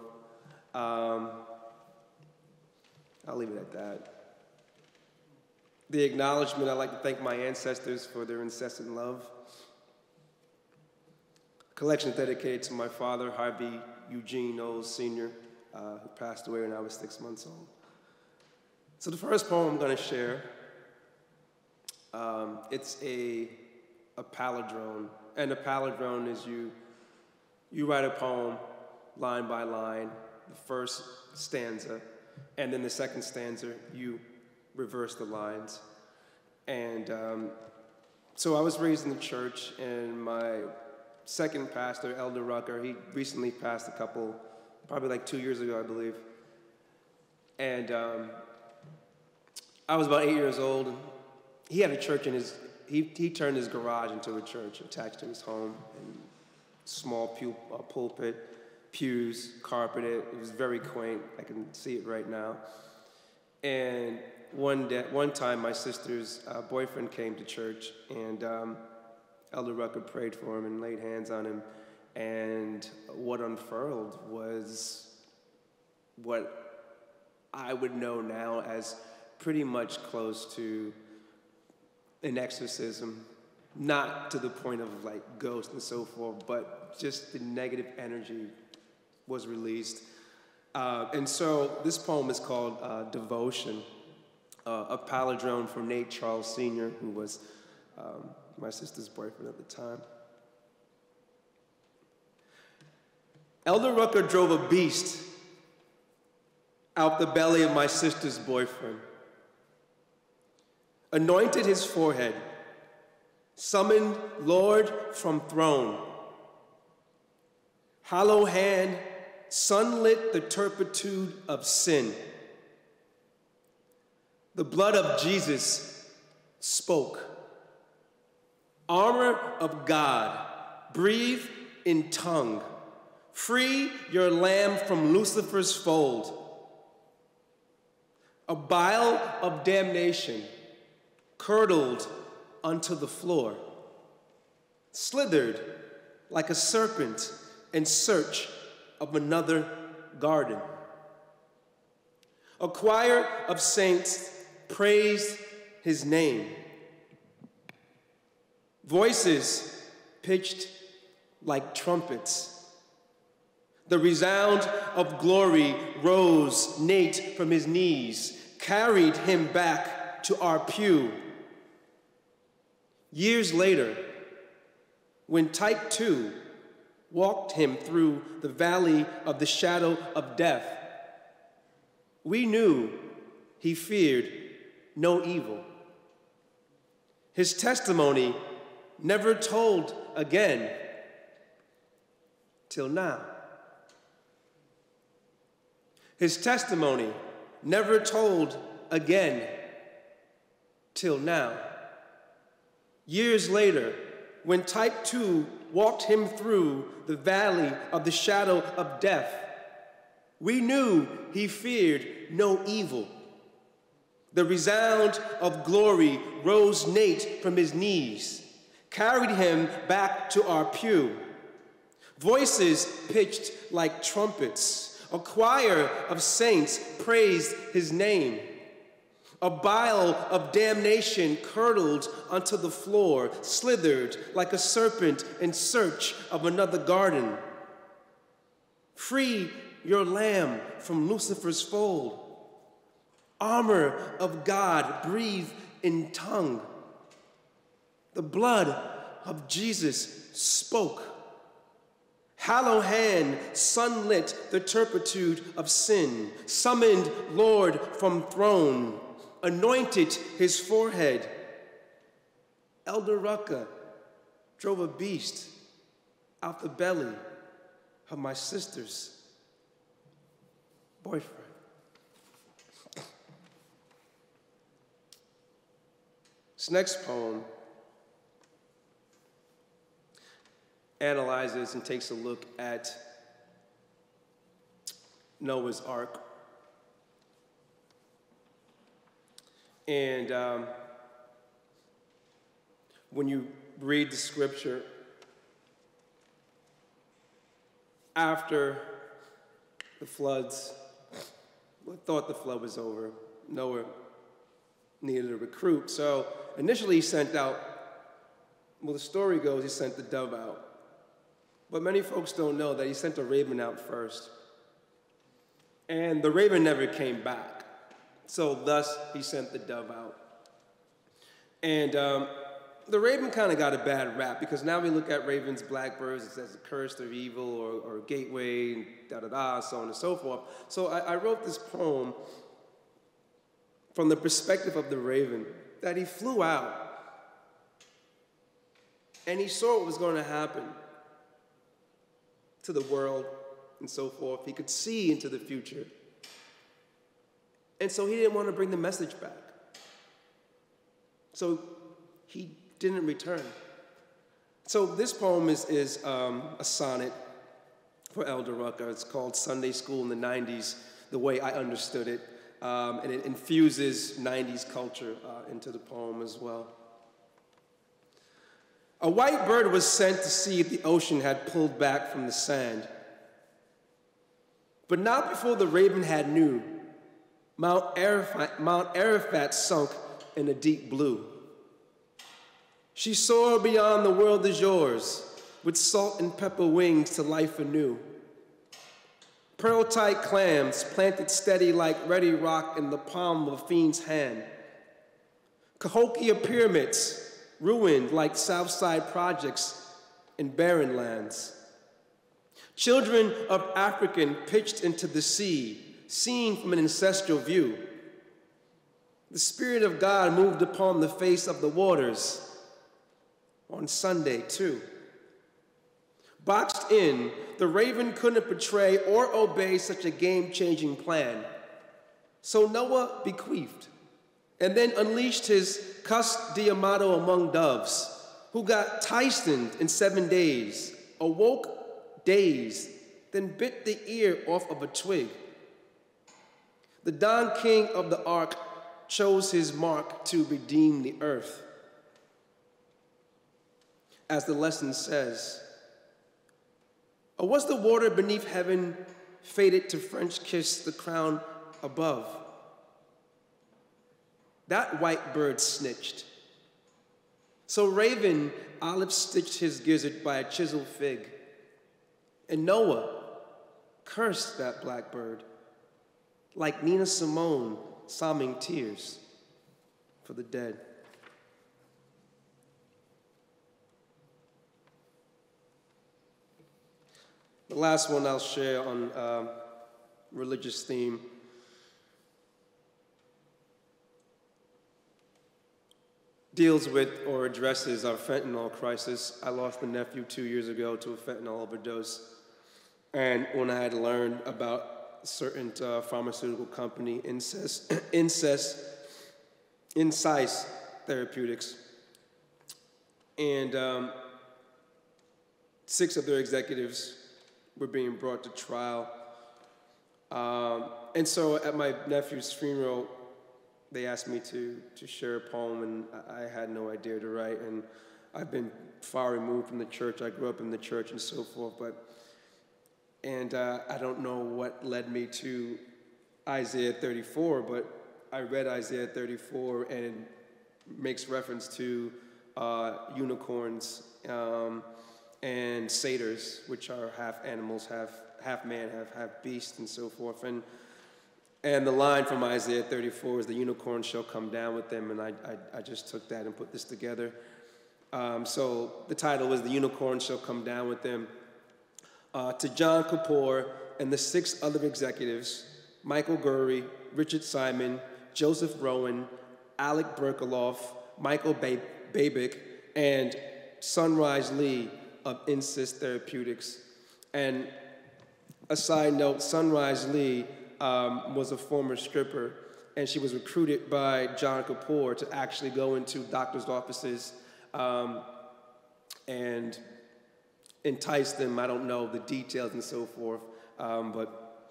I'll leave it at that. The acknowledgement, I'd like to thank my ancestors for their incessant love. A collection dedicated to my father, Harvey Eugene Knowles Sr., who passed away when I was 6 months old. So the first poem I'm going to share, it's a palindrome. And a palindrome is you write a poem line by line, the first stanza, and then the second stanza, you reverse the lines. And so I was raised in the church, and my second pastor, Elder Rucker, he recently passed probably like 2 years ago, I believe. And I was about 8 years old. And he had a church in he turned his garage into a church attached to his home, and small pulpit, pews, carpeted. It was very quaint. I can see it right now. And one time, my sister's boyfriend came to church, and Elder Rucker prayed for him and laid hands on him. And what unfurled was what I would know now as pretty much close to an exorcism. Not to the point of like ghosts and so forth, but just the negative energy was released. And so this poem is called Devotion, a palindrome from Nate Charles Sr., who was my sister's boyfriend at the time. Elder Rucker drove a beast out the belly of my sister's boyfriend, anointed his forehead, summoned Lord from throne. Hollow hand sunlit the turpitude of sin. The blood of Jesus spoke. Armor of God, breathe in tongue. Free your lamb from Lucifer's fold. A bile of damnation curdled onto the floor, slithered like a serpent in search of another garden. A choir of saints praised his name. Voices pitched like trumpets. The resound of glory rose Nate from his knees, carried him back to our pew. Years later, when Type 2 walked him through the valley of the shadow of death, we knew he feared no evil. His testimony never told again till now. His testimony never told again till now. Years later, when Type 2 walked him through the valley of the shadow of death, we knew he feared no evil. The resound of glory rose Nate from his knees, carried him back to our pew. Voices pitched like trumpets. A choir of saints praised his name. A bile of damnation curdled onto the floor, slithered like a serpent in search of another garden. Free your lamb from Lucifer's fold. Armor of God, breathe in tongue. The blood of Jesus spoke. Hollow hand sunlit the turpitude of sin, summoned Lord from throne, anointed his forehead. Elder Rucker drove a beast out the belly of my sister's boyfriend. This next poem analyzes and takes a look at Noah's Ark. And when you read the scripture, after the floods, we thought the flood was over. Noah needed a recruit. So initially he sent out, well, the story goes he sent the dove out. But many folks don't know that he sent a raven out first. And the raven never came back. So thus, he sent the dove out. And the raven kind of got a bad rap because now we look at ravens, blackbirds, it says a curse of evil or gateway, and da-da-da, so on and so forth. So I wrote this poem from the perspective of the raven, that he flew out and he saw what was going to happen to the world and so forth. He could see into the future. And so he didn't want to bring the message back. So he didn't return. So this poem is a sonnet for Elder Rucker. It's called Sunday School in the 90s, the way I understood it. And it infuses 90s culture into the poem as well. A white bird was sent to see if the ocean had pulled back from the sand. But not before the raven had knew. Mount Arafat sunk in a deep blue. She soared beyond the world is yours, with salt and pepper wings to life anew. Pearl-tight clams planted steady like ready rock in the palm of a fiend's hand. Cahokia pyramids ruined like Southside projects in barren lands. Children of African pitched into the sea, seen from an ancestral view. The Spirit of God moved upon the face of the waters on Sunday, too. Boxed in, the raven couldn't portray or obey such a game-changing plan. So Noah bequeathed, and then unleashed his cus diamato among doves, who got Tysoned in 7 days, awoke dazed, then bit the ear off of a twig. The Don King of the Ark chose his mark to redeem the earth. As the lesson says, or was the water beneath heaven fated to French kiss the crown above? That white bird snitched. So raven olive stitched his gizzard by a chiseled fig. And Noah cursed that blackbird like Nina Simone sobbing tears for the dead. The last one I'll share on religious theme deals with or addresses our fentanyl crisis. I lost a nephew 2 years ago to a fentanyl overdose. And when I had learned about a certain pharmaceutical company, Incise Therapeutics, and 6 of their executives were being brought to trial. And so at my nephew's funeral, they asked me to share a poem, and I had no idea to write. And I've been far removed from the church. I grew up in the church and so forth, and I don't know what led me to Isaiah 34, but I read Isaiah 34, and it makes reference to unicorns and satyrs, which are half animals, half man, half beast, and so forth. And the line from Isaiah 34 is, the unicorn shall come down with them, and I just took that and put this together. So the title was The Unicorn Shall Come Down with Them. To John Kapoor and the 6 other executives, Michael Gurry, Richard Simon, Joseph Rowan, Alec Berkaloff, Michael Babick, and Sunrise Lee of Insys Therapeutics. And a side note, Sunrise Lee was a former stripper, and she was recruited by John Kapoor to actually go into doctors' offices and entice them. I don't know the details and so forth, but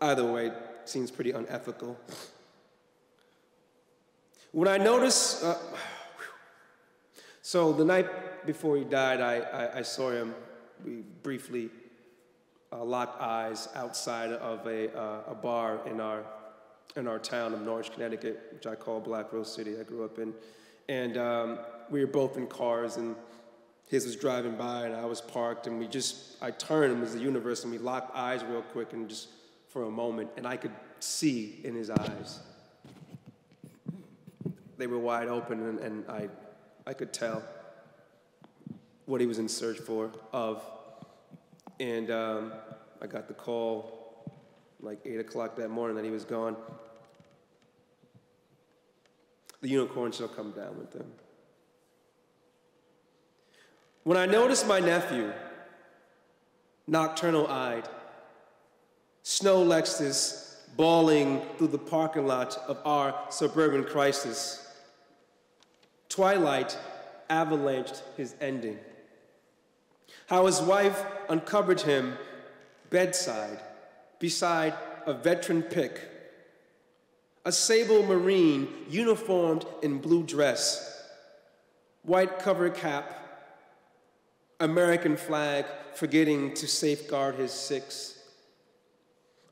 either way, it seems pretty unethical. When I noticed, so the night before he died, I saw him. We briefly locked eyes outside of a bar in our town of Norwich, Connecticut, which I call Black Rose City, I grew up in. And we were both in cars, and his was driving by, and I was parked, and I turned, and it was the universe, and we locked eyes real quick, and just for a moment, and I could see in his eyes. They were wide open, and I could tell what he was in search of. And I got the call like 8 o'clock that morning that he was gone. The unicorn shall come down with them. When I noticed my nephew, nocturnal-eyed, Snow Lexus bawling through the parking lot of our suburban crisis, twilight avalanched his ending. How his wife uncovered him bedside, beside a veteran pick, a sable Marine uniformed in blue dress, white cover cap, American flag forgetting to safeguard his 6.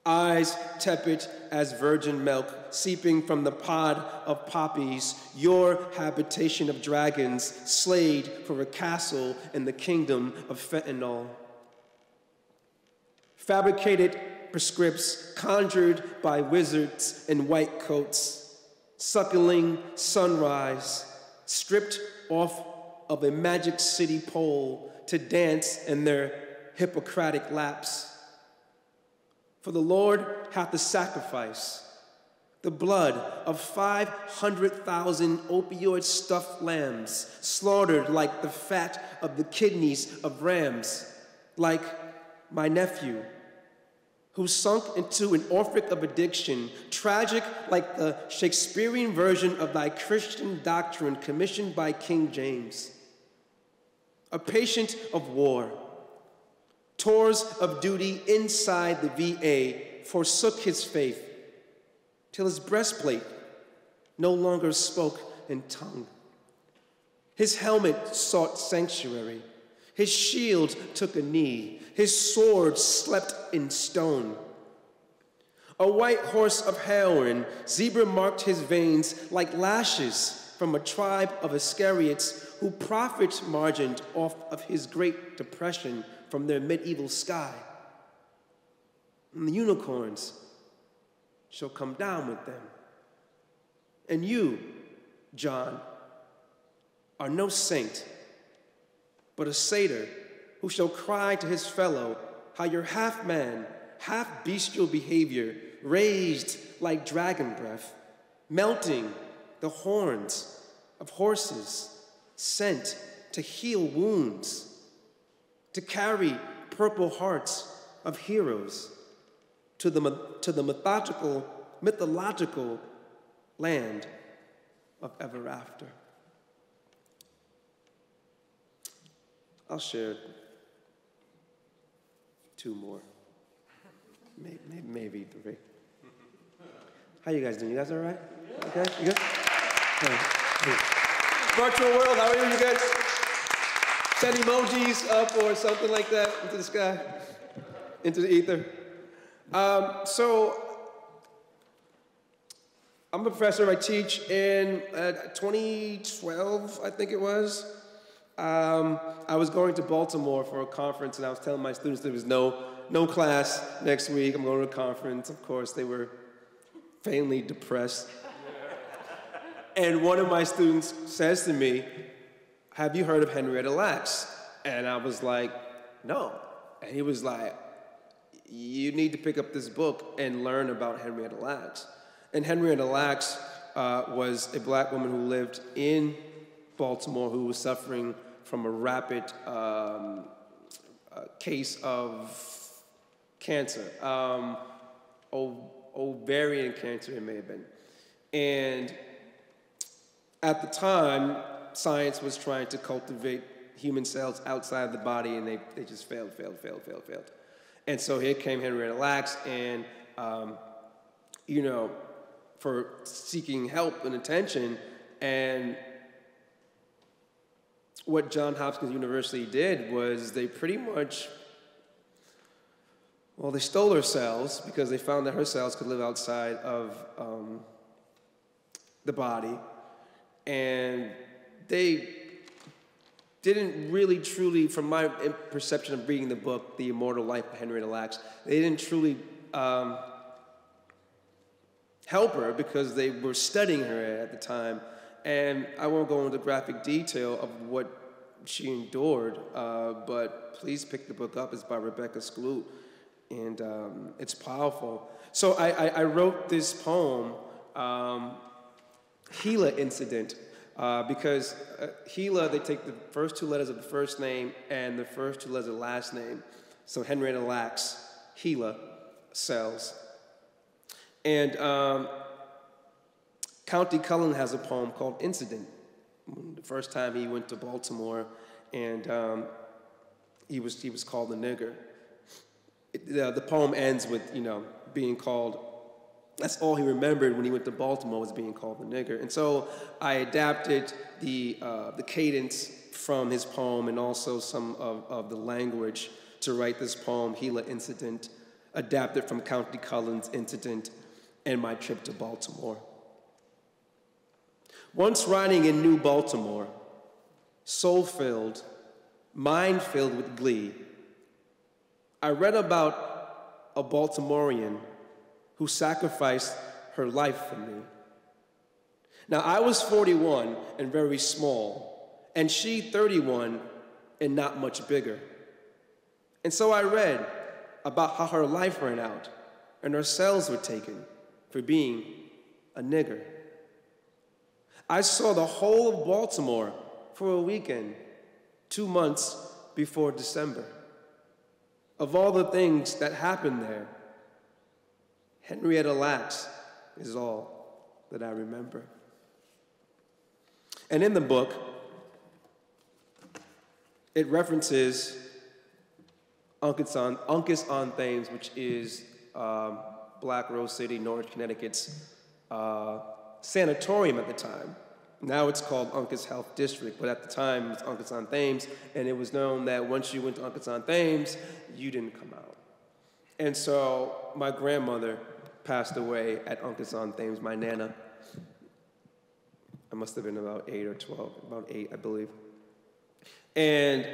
Eyes tepid as virgin milk seeping from the pod of poppies, your habitation of dragons slayed for a castle in the kingdom of fentanyl. Fabricated prescripts conjured by wizards in white coats, suckling sunrise, stripped off of a magic city pole to dance in their Hippocratic laps. For the Lord hath the sacrifice, the blood of 500,000 opioid-stuffed lambs, slaughtered like the fat of the kidneys of rams, like my nephew, who sunk into an orphic of addiction, tragic like the Shakespearean version of thy Christian doctrine commissioned by King James. A patient of war, tours of duty inside the VA, forsook his faith, till his breastplate no longer spoke in tongue. His helmet sought sanctuary, his shield took a knee, his sword slept in stone. A white horse of heroin, zebra marked his veins like lashes from a tribe of Iscariots who profit margined off of his Great Depression from their medieval sky. And the unicorns shall come down with them. And you, John, are no saint, but a satyr who shall cry to his fellow how your half-man, half-bestial behavior raised like dragon breath, melting the horns of horses sent to heal wounds, to carry purple hearts of heroes to the mythological land of ever after. I'll share 2 more, maybe 3. How you guys doing? You guys all right? Okay, you good? Virtual world, how are you? You good? Send emojis up or something like that into the sky, into the ether. So, I'm a professor. I teach in 2012, I think it was. I was going to Baltimore for a conference, and I was telling my students there was no class next week. I'm going to a conference. Of course, they were faintly depressed. And one of my students says to me, "Have you heard of Henrietta Lacks?" And I was like, "No." And he was like, "You need to pick up this book and learn about Henrietta Lacks." And Henrietta Lacks was a black woman who lived in Baltimore who was suffering from a rapid case of cancer, ovarian cancer it may have been. And at the time, science was trying to cultivate human cells outside of the body, and they just failed. And so here came Henrietta Lacks, and for seeking help and attention, and what Johns Hopkins University did was they pretty much, they stole her cells because they found that her cells could live outside of the body. And they didn't really truly, from my perception of reading the book, The Immortal Life of Henrietta Lacks, they didn't truly help her because they were studying her at the time. And I won't go into graphic detail of what she endured, but please pick the book up. It's by Rebecca Skloot, and it's powerful. So I wrote this poem, Gila Incident, because Gila, they take the first two letters of the first name and the first two letters of the last name. So Henrietta Lacks, Gila cells. And County Cullen has a poem called Incident. The first time he went to Baltimore, and he was called a nigger. The poem ends with, being called. That's all he remembered when he went to Baltimore, was being called a nigger. And so I adapted the cadence from his poem and also some of the language to write this poem, Gila Incident, adapted from County Cullen's Incident and my trip to Baltimore. Once riding in New Baltimore, soul-filled, mind-filled with glee, I read about a Baltimorean who sacrificed her life for me. Now, I was 41 and very small, and she 31 and not much bigger. And so I read about how her life ran out and her cells were taken for being a nigger. I saw the whole of Baltimore for a weekend, 2 months before December. Of all the things that happened there, Henrietta Lacks is all that I remember. And in the book, it references Uncas on Thames, which is Black Rose City, Norwich, Connecticut's sanatorium at the time. Now it's called Uncas Health District, but at the time it was Uncas on Thames, and it was known that once you went to Uncas on Thames, you didn't come out. And so my grandmother passed away at Uncas on Thames, my Nana. I must have been about 8 or 12, about 8, I believe. And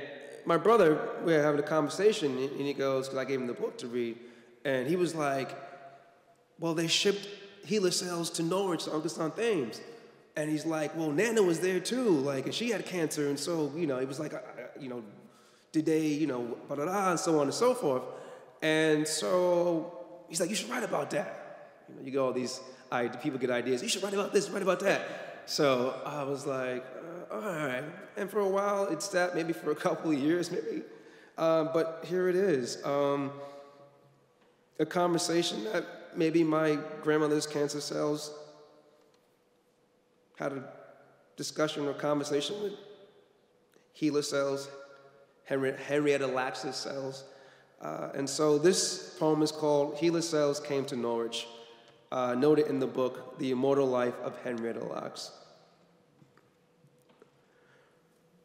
my brother, we were having a conversation, and he goes, because I gave him the book to read, and he was like, well, they shipped Gila cells to Norwich, to Uncas on Thames. And he's like, well, Nana was there too, and she had cancer, and so, he was like, did they, blah-da-da, and so on and so forth. And so he's like, you should write about that. You go all these, people get ideas, you should write about this, write about that. So I was like, all right. And for a while, it sat maybe for a couple of years, maybe. But here it is. A conversation that maybe my grandmother's cancer cells had a discussion or conversation with Gila cells, Henrietta Lacks' cells. And so this poem is called Gila Cells Came to Norwich, noted in the book, The Immortal Life of Henrietta Lacks.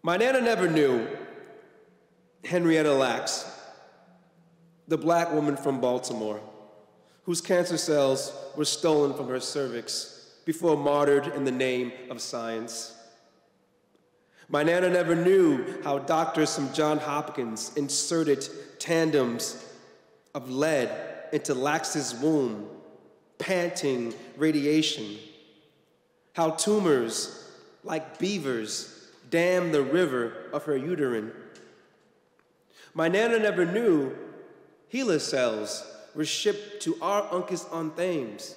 My Nana never knew Henrietta Lacks, the black woman from Baltimore, whose cancer cells were stolen from her cervix before martyred in the name of science. My Nana never knew how doctors from Johns Hopkins inserted tandems of lead into Lax's womb, panting radiation, how tumors like beavers dammed the river of her uterine. My Nana never knew HeLa cells were shipped to our Uncas on Thames,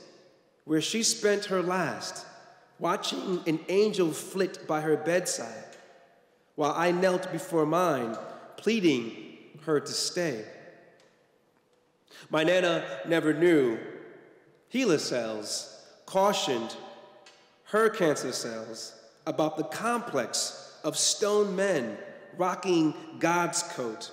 where she spent her last, watching an angel flit by her bedside, while I knelt before mine, pleading her to stay. My Nana never knew HeLa cells cautioned her cancer cells about the complex of stone men rocking God's coat,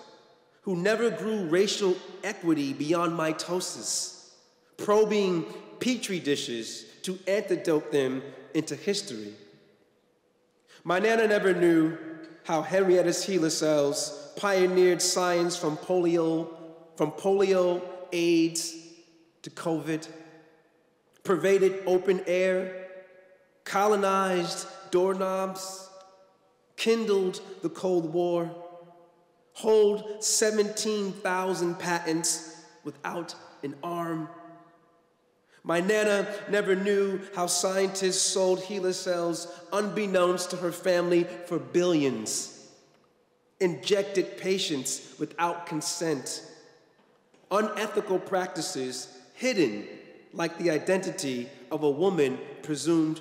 who never grew racial equity beyond mitosis, probing petri dishes to antidote them into history. My Nana never knew how Henrietta's HeLa cells pioneered science from polio, AIDS to COVID, pervaded open air, colonized doorknobs, kindled the Cold War, hold 17,000 patents without an arm. My Nana never knew how scientists sold HeLa cells unbeknownst to her family for billions, injected patients without consent, unethical practices hidden like the identity of a woman presumed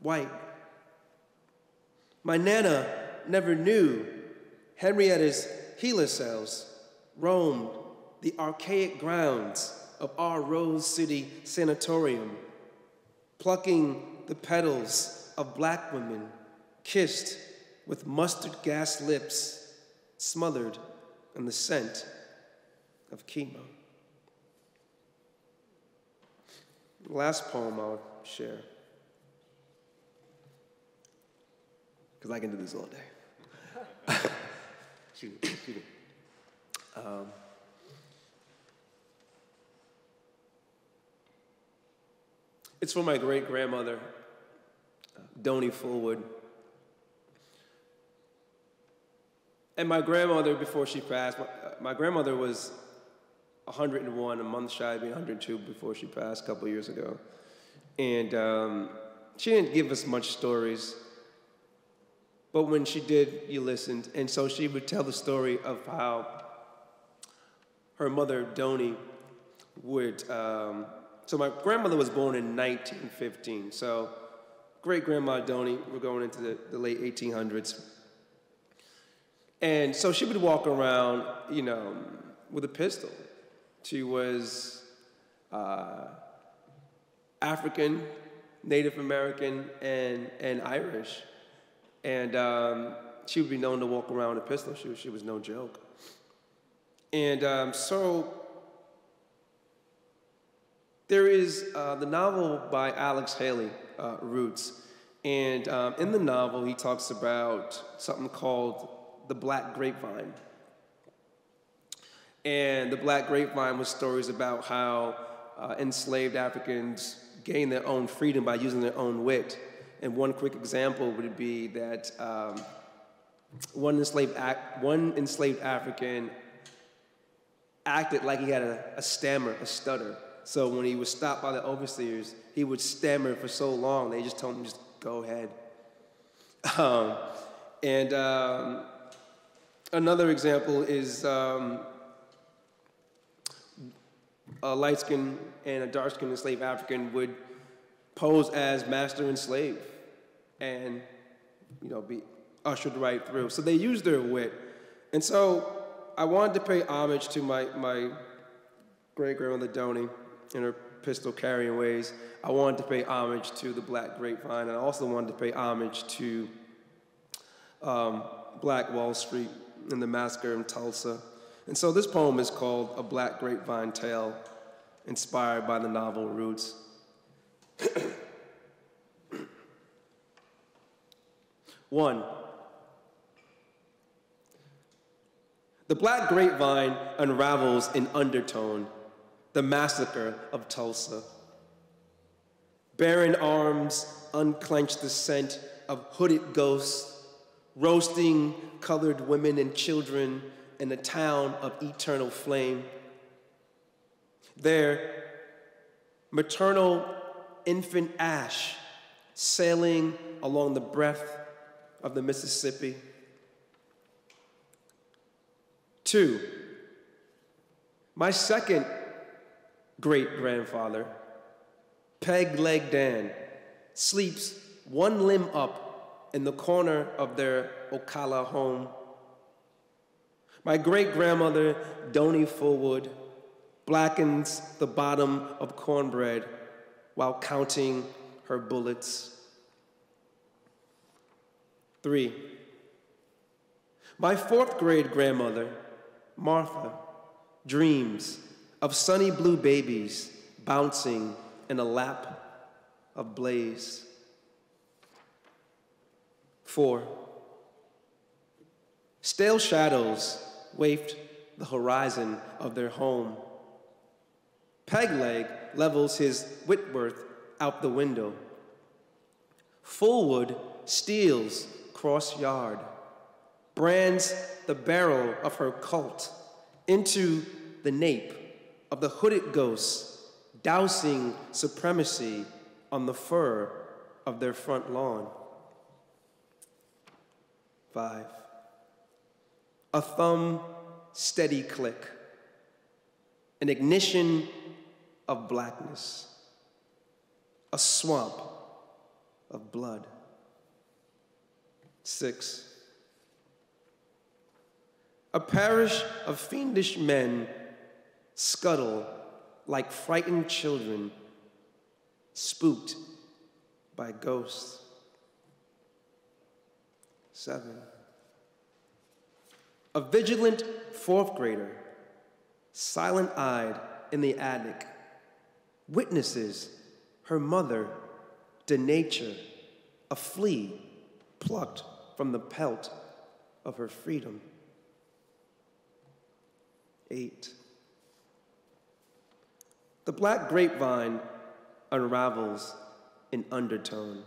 white. My Nana never knew Henrietta's HeLa cells roamed the archaic grounds of our Rose City Sanatorium, plucking the petals of black women kissed with mustard gas lips, smothered in the scent of chemo. The last poem I'll share, because I can do this all day. Excuse me. It's for my great-grandmother, Donnie Fullwood. And my grandmother, before she passed, my grandmother was 101, a month shy of being 102 before she passed a couple years ago. And she didn't give us much stories, but when she did, you listened. And so she would tell the story of how her mother, Donnie, would, so my grandmother was born in 1915, so great-grandma Donnie, we're going into the late 1800s. And so she would walk around, you know, with a pistol. She was African, Native American, and Irish. And she would be known to walk around with a pistol. She was no joke. And so there is the novel by Alex Haley, Roots. And in the novel, he talks about something called the Black Grapevine. And the Black Grapevine was stories about how enslaved Africans gained their own freedom by using their own wit. And one quick example would be that one enslaved African acted like he had a stammer, a stutter. So when he was stopped by the overseers, he would stammer for so long, they just told him, just go ahead. Another example is a light-skinned and a dark-skinned enslaved African would pose as master and slave and, you know, be ushered right through. So they used their wit. And so I wanted to pay homage to my great-grandmother Donnie in her pistol-carrying ways. I wanted to pay homage to the Black Grapevine. And I also wanted to pay homage to Black Wall Street and the massacre in Tulsa. And so this poem is called A Black Grapevine Tale, inspired by the novel Roots. One, The Black Grapevine unravels in undertone, the massacre of Tulsa. Barren arms unclench the scent of hooded ghosts, roasting colored women and children in a town of eternal flame. There, maternal infant ash sailing along the breadth of the Mississippi. 2, my second great-grandfather, Peg Leg Dan, sleeps one limb up in the corner of their Ocala home. My great-grandmother, Donnie Fullwood, blackens the bottom of cornbread while counting her bullets. 3, my fourth grade grandmother, Martha, dreams of sunny blue babies bouncing in a lap of blaze. 4, stale shadows waft the horizon of their home. Pegleg levels his Whitworth out the window. Fullwood steals cross yard, brands the barrel of her Colt into the nape of the hooded ghosts, dousing supremacy on the fur of their front lawn. 5, a thumb steady click, an ignition of blackness, a swamp of blood. 6, a parish of fiendish men scuttle like frightened children, spooked by ghosts. 7, a vigilant fourth grader, silent-eyed in the attic, witnesses her mother, denature, a flea plucked from the pelt of her freedom. 8, the Black Grapevine unravels in undertone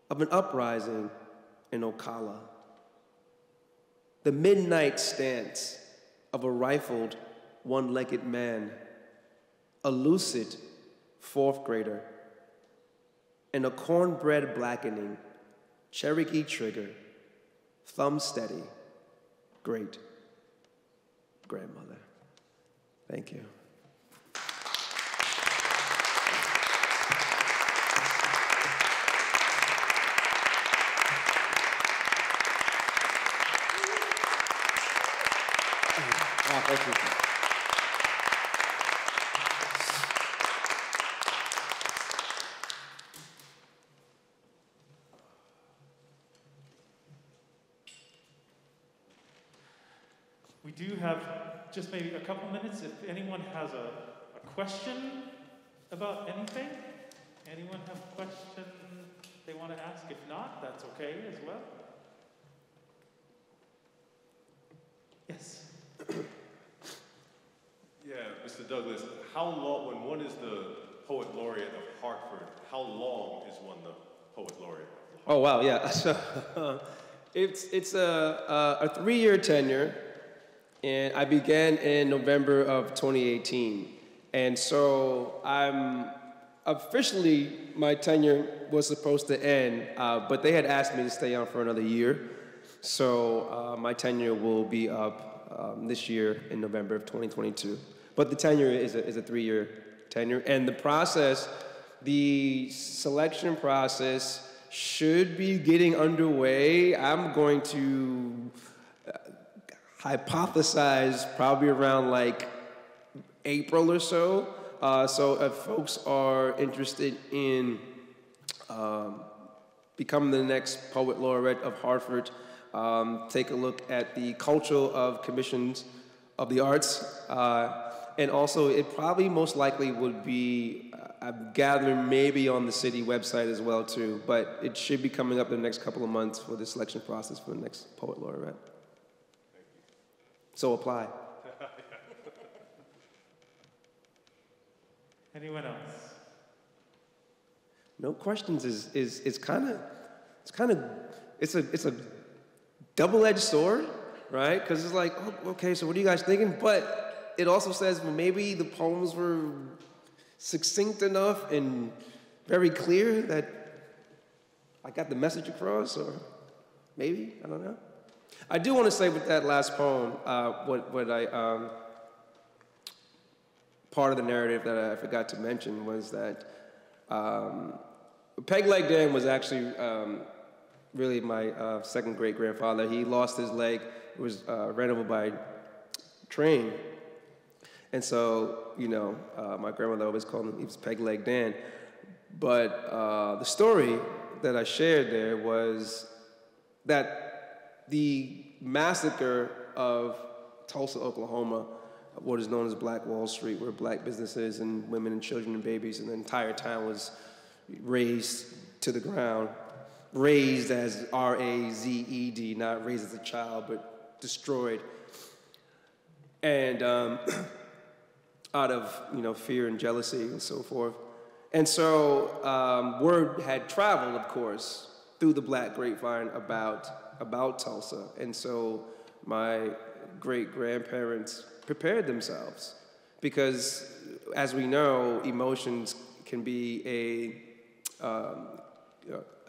of an uprising in Ocala, the midnight stance of a rifled, one-legged man, a lucid fourth grader, and a cornbread blackening, Cherokee trigger, thumb steady, great grandmother. Thank you. Thank you. We do have just maybe a couple minutes. If anyone has a question about anything, anyone have a question they want to ask? If not, that's okay as well. Yes. Yeah, Mr. Douglas, how long, when one is the Poet Laureate of Hartford, how long is one the Poet Laureate? Oh, wow, yeah. So, it's a 3-year tenure, and I began in November of 2018. And so I'm officially, my tenure was supposed to end, but they had asked me to stay on for another year. So my tenure will be up this year in November of 2022. But the tenure is a 3-year tenure. And the process, the selection process should be getting underway. I'm going to hypothesize probably around like April or so. So if folks are interested in becoming the next Poet Laureate of Hartford, take a look at the Culture of Commissions of the Arts. And also, it probably most likely would be, I'm gathering maybe on the city website as well too, but it should be coming up in the next couple of months for the selection process for the next Poet Laureate. So apply. Anyone else? No questions is kind of it's a double-edged sword, right? Because it's like, oh, okay, so what are you guys thinking? But it also says, well, maybe the poems were succinct enough and very clear that I got the message across, or maybe, I don't know. I do want to say with that last poem, part of the narrative that I forgot to mention was that Peg Leg Dan was actually really my second great-grandfather. He lost his leg. It was ran over by train. And so, you know, my grandmother always called him, he was Peg Leg Dan. But the story that I shared there was that the massacre of Tulsa, Oklahoma, what is known as Black Wall Street, where black businesses and women and children and babies and the entire town was razed to the ground. Raised as R-A-Z-E-D, not raised as a child, but destroyed. And out of, you know, fear and jealousy and so forth. And so word had traveled, of course, through the Black Grapevine about Tulsa. And so my great-grandparents prepared themselves because, as we know, emotions can be a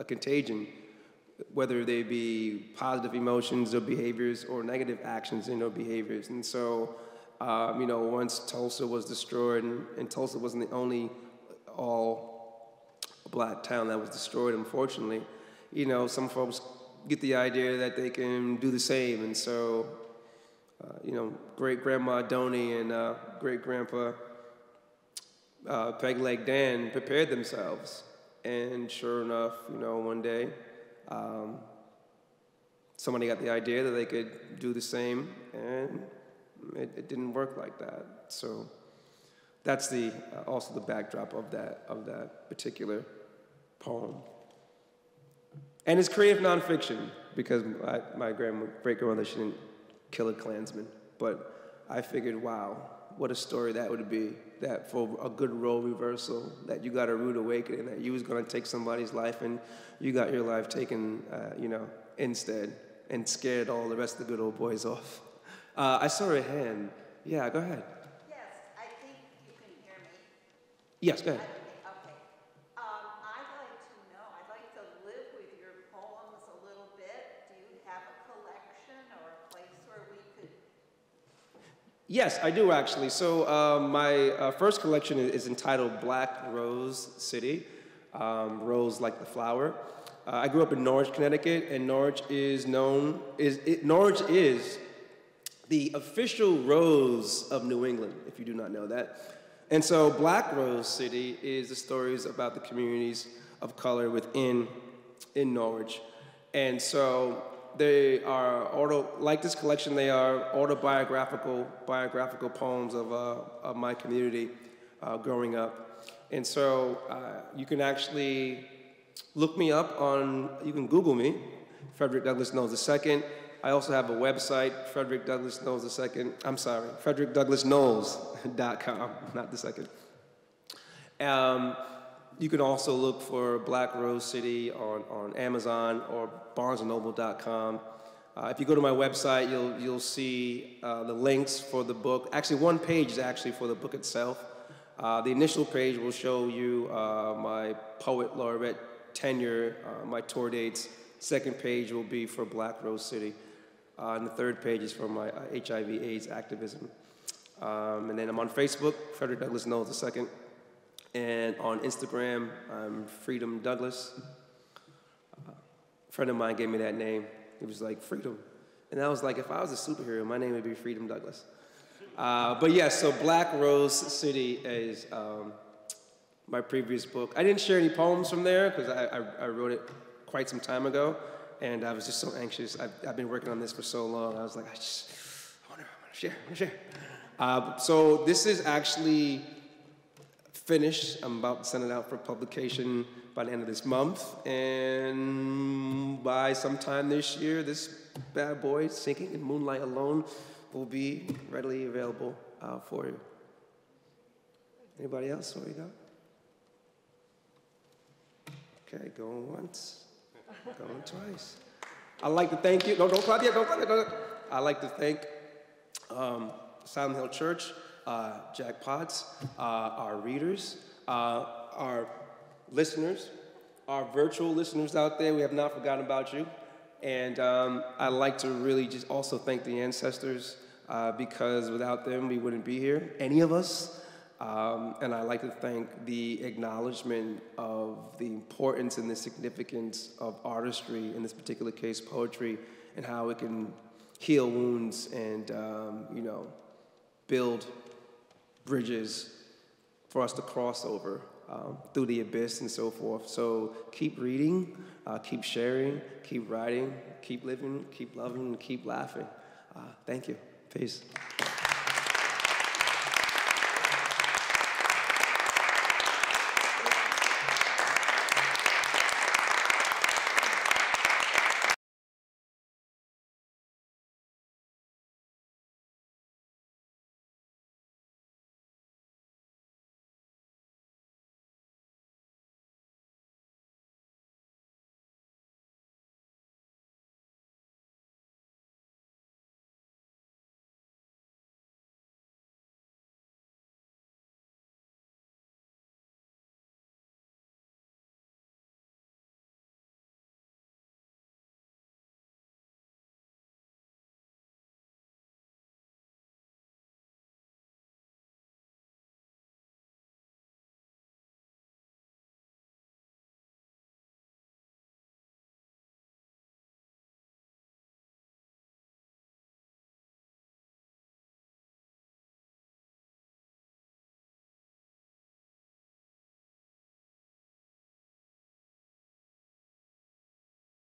contagion, whether they be positive emotions or behaviors or negative actions and or behaviors. And so, you know, once Tulsa was destroyed, and Tulsa wasn't the only all-black town that was destroyed, unfortunately, you know, some folks get the idea that they can do the same. And so, you know, great-grandma Donnie and great-grandpa Peg Leg Dan prepared themselves. And sure enough, you know, one day, somebody got the idea that they could do the same, and it didn't work like that. So that's also the backdrop of that particular poem. And it's creative nonfiction, because my great-grandmother, she didn't kill a Klansman. But I figured, wow, what a story that would be, that for a good role reversal, that you got a rude awakening, that you was gonna take somebody's life and you got your life taken, you know, instead, and scared all the rest of the good old boys off. I saw her hand. Yeah, go ahead. Yes, I think you can hear me. Yes, go ahead. Okay. I'd like to live with your poems a little bit. Do you have a collection or a place where we could? Yes, I do actually. So my first collection is entitled Black Rose City, rose like the flower. I grew up in Norwich, Connecticut, and Norwich is the official rose of New England, if you do not know that. And so Black Rose City is the stories about the communities of color within Norwich. And so they are, like this collection, they are biographical poems of my community growing up. And so you can actually look me up you can Google me, Frederick-Douglass Knowles II. I also have a website, Frederick-Douglass-Knowles.com, not the second. You can also look for Black Rose City on Amazon or BarnesandNoble.com. If you go to my website, you'll see the links for the book. Actually, one page is actually for the book itself. The initial page will show you my poet laureate tenure, my tour dates. Second page will be for Black Rose City. And the third page is for my HIV/AIDS activism. And then I'm on Facebook, Frederick-Douglass Knowles II. And on Instagram, I'm Freedom Douglass. A friend of mine gave me that name. It was like, Freedom. And I was like, if I was a superhero, my name would be Freedom Douglass. But yes, so Black Rose City is my previous book. I didn't share any poems from there because I wrote it quite some time ago. And I was just so anxious. I've been working on this for so long. I was like, I want to share. So this is actually finished. I'm about to send it out for publication by the end of this month. And by sometime this year, this bad boy, Sinking in Moonlight Alone, will be readily available for you. Anybody else? What do you got? Okay, going once, going twice. I'd like to thank you. No, don't clap yet, don't clap yet. I'd like to thank Silent Hill Church, Jack Potts, our readers, our listeners, our virtual listeners out there. We have not forgotten about you. And I'd like to really just also thank the ancestors because without them, we wouldn't be here, any of us. And I'd like to thank the acknowledgement of the importance and the significance of artistry, in this particular case, poetry, and how it can heal wounds and, build bridges for us to cross over through the abyss and so forth. So keep reading, keep sharing, keep writing, keep living, keep loving, and keep laughing. Thank you. Peace.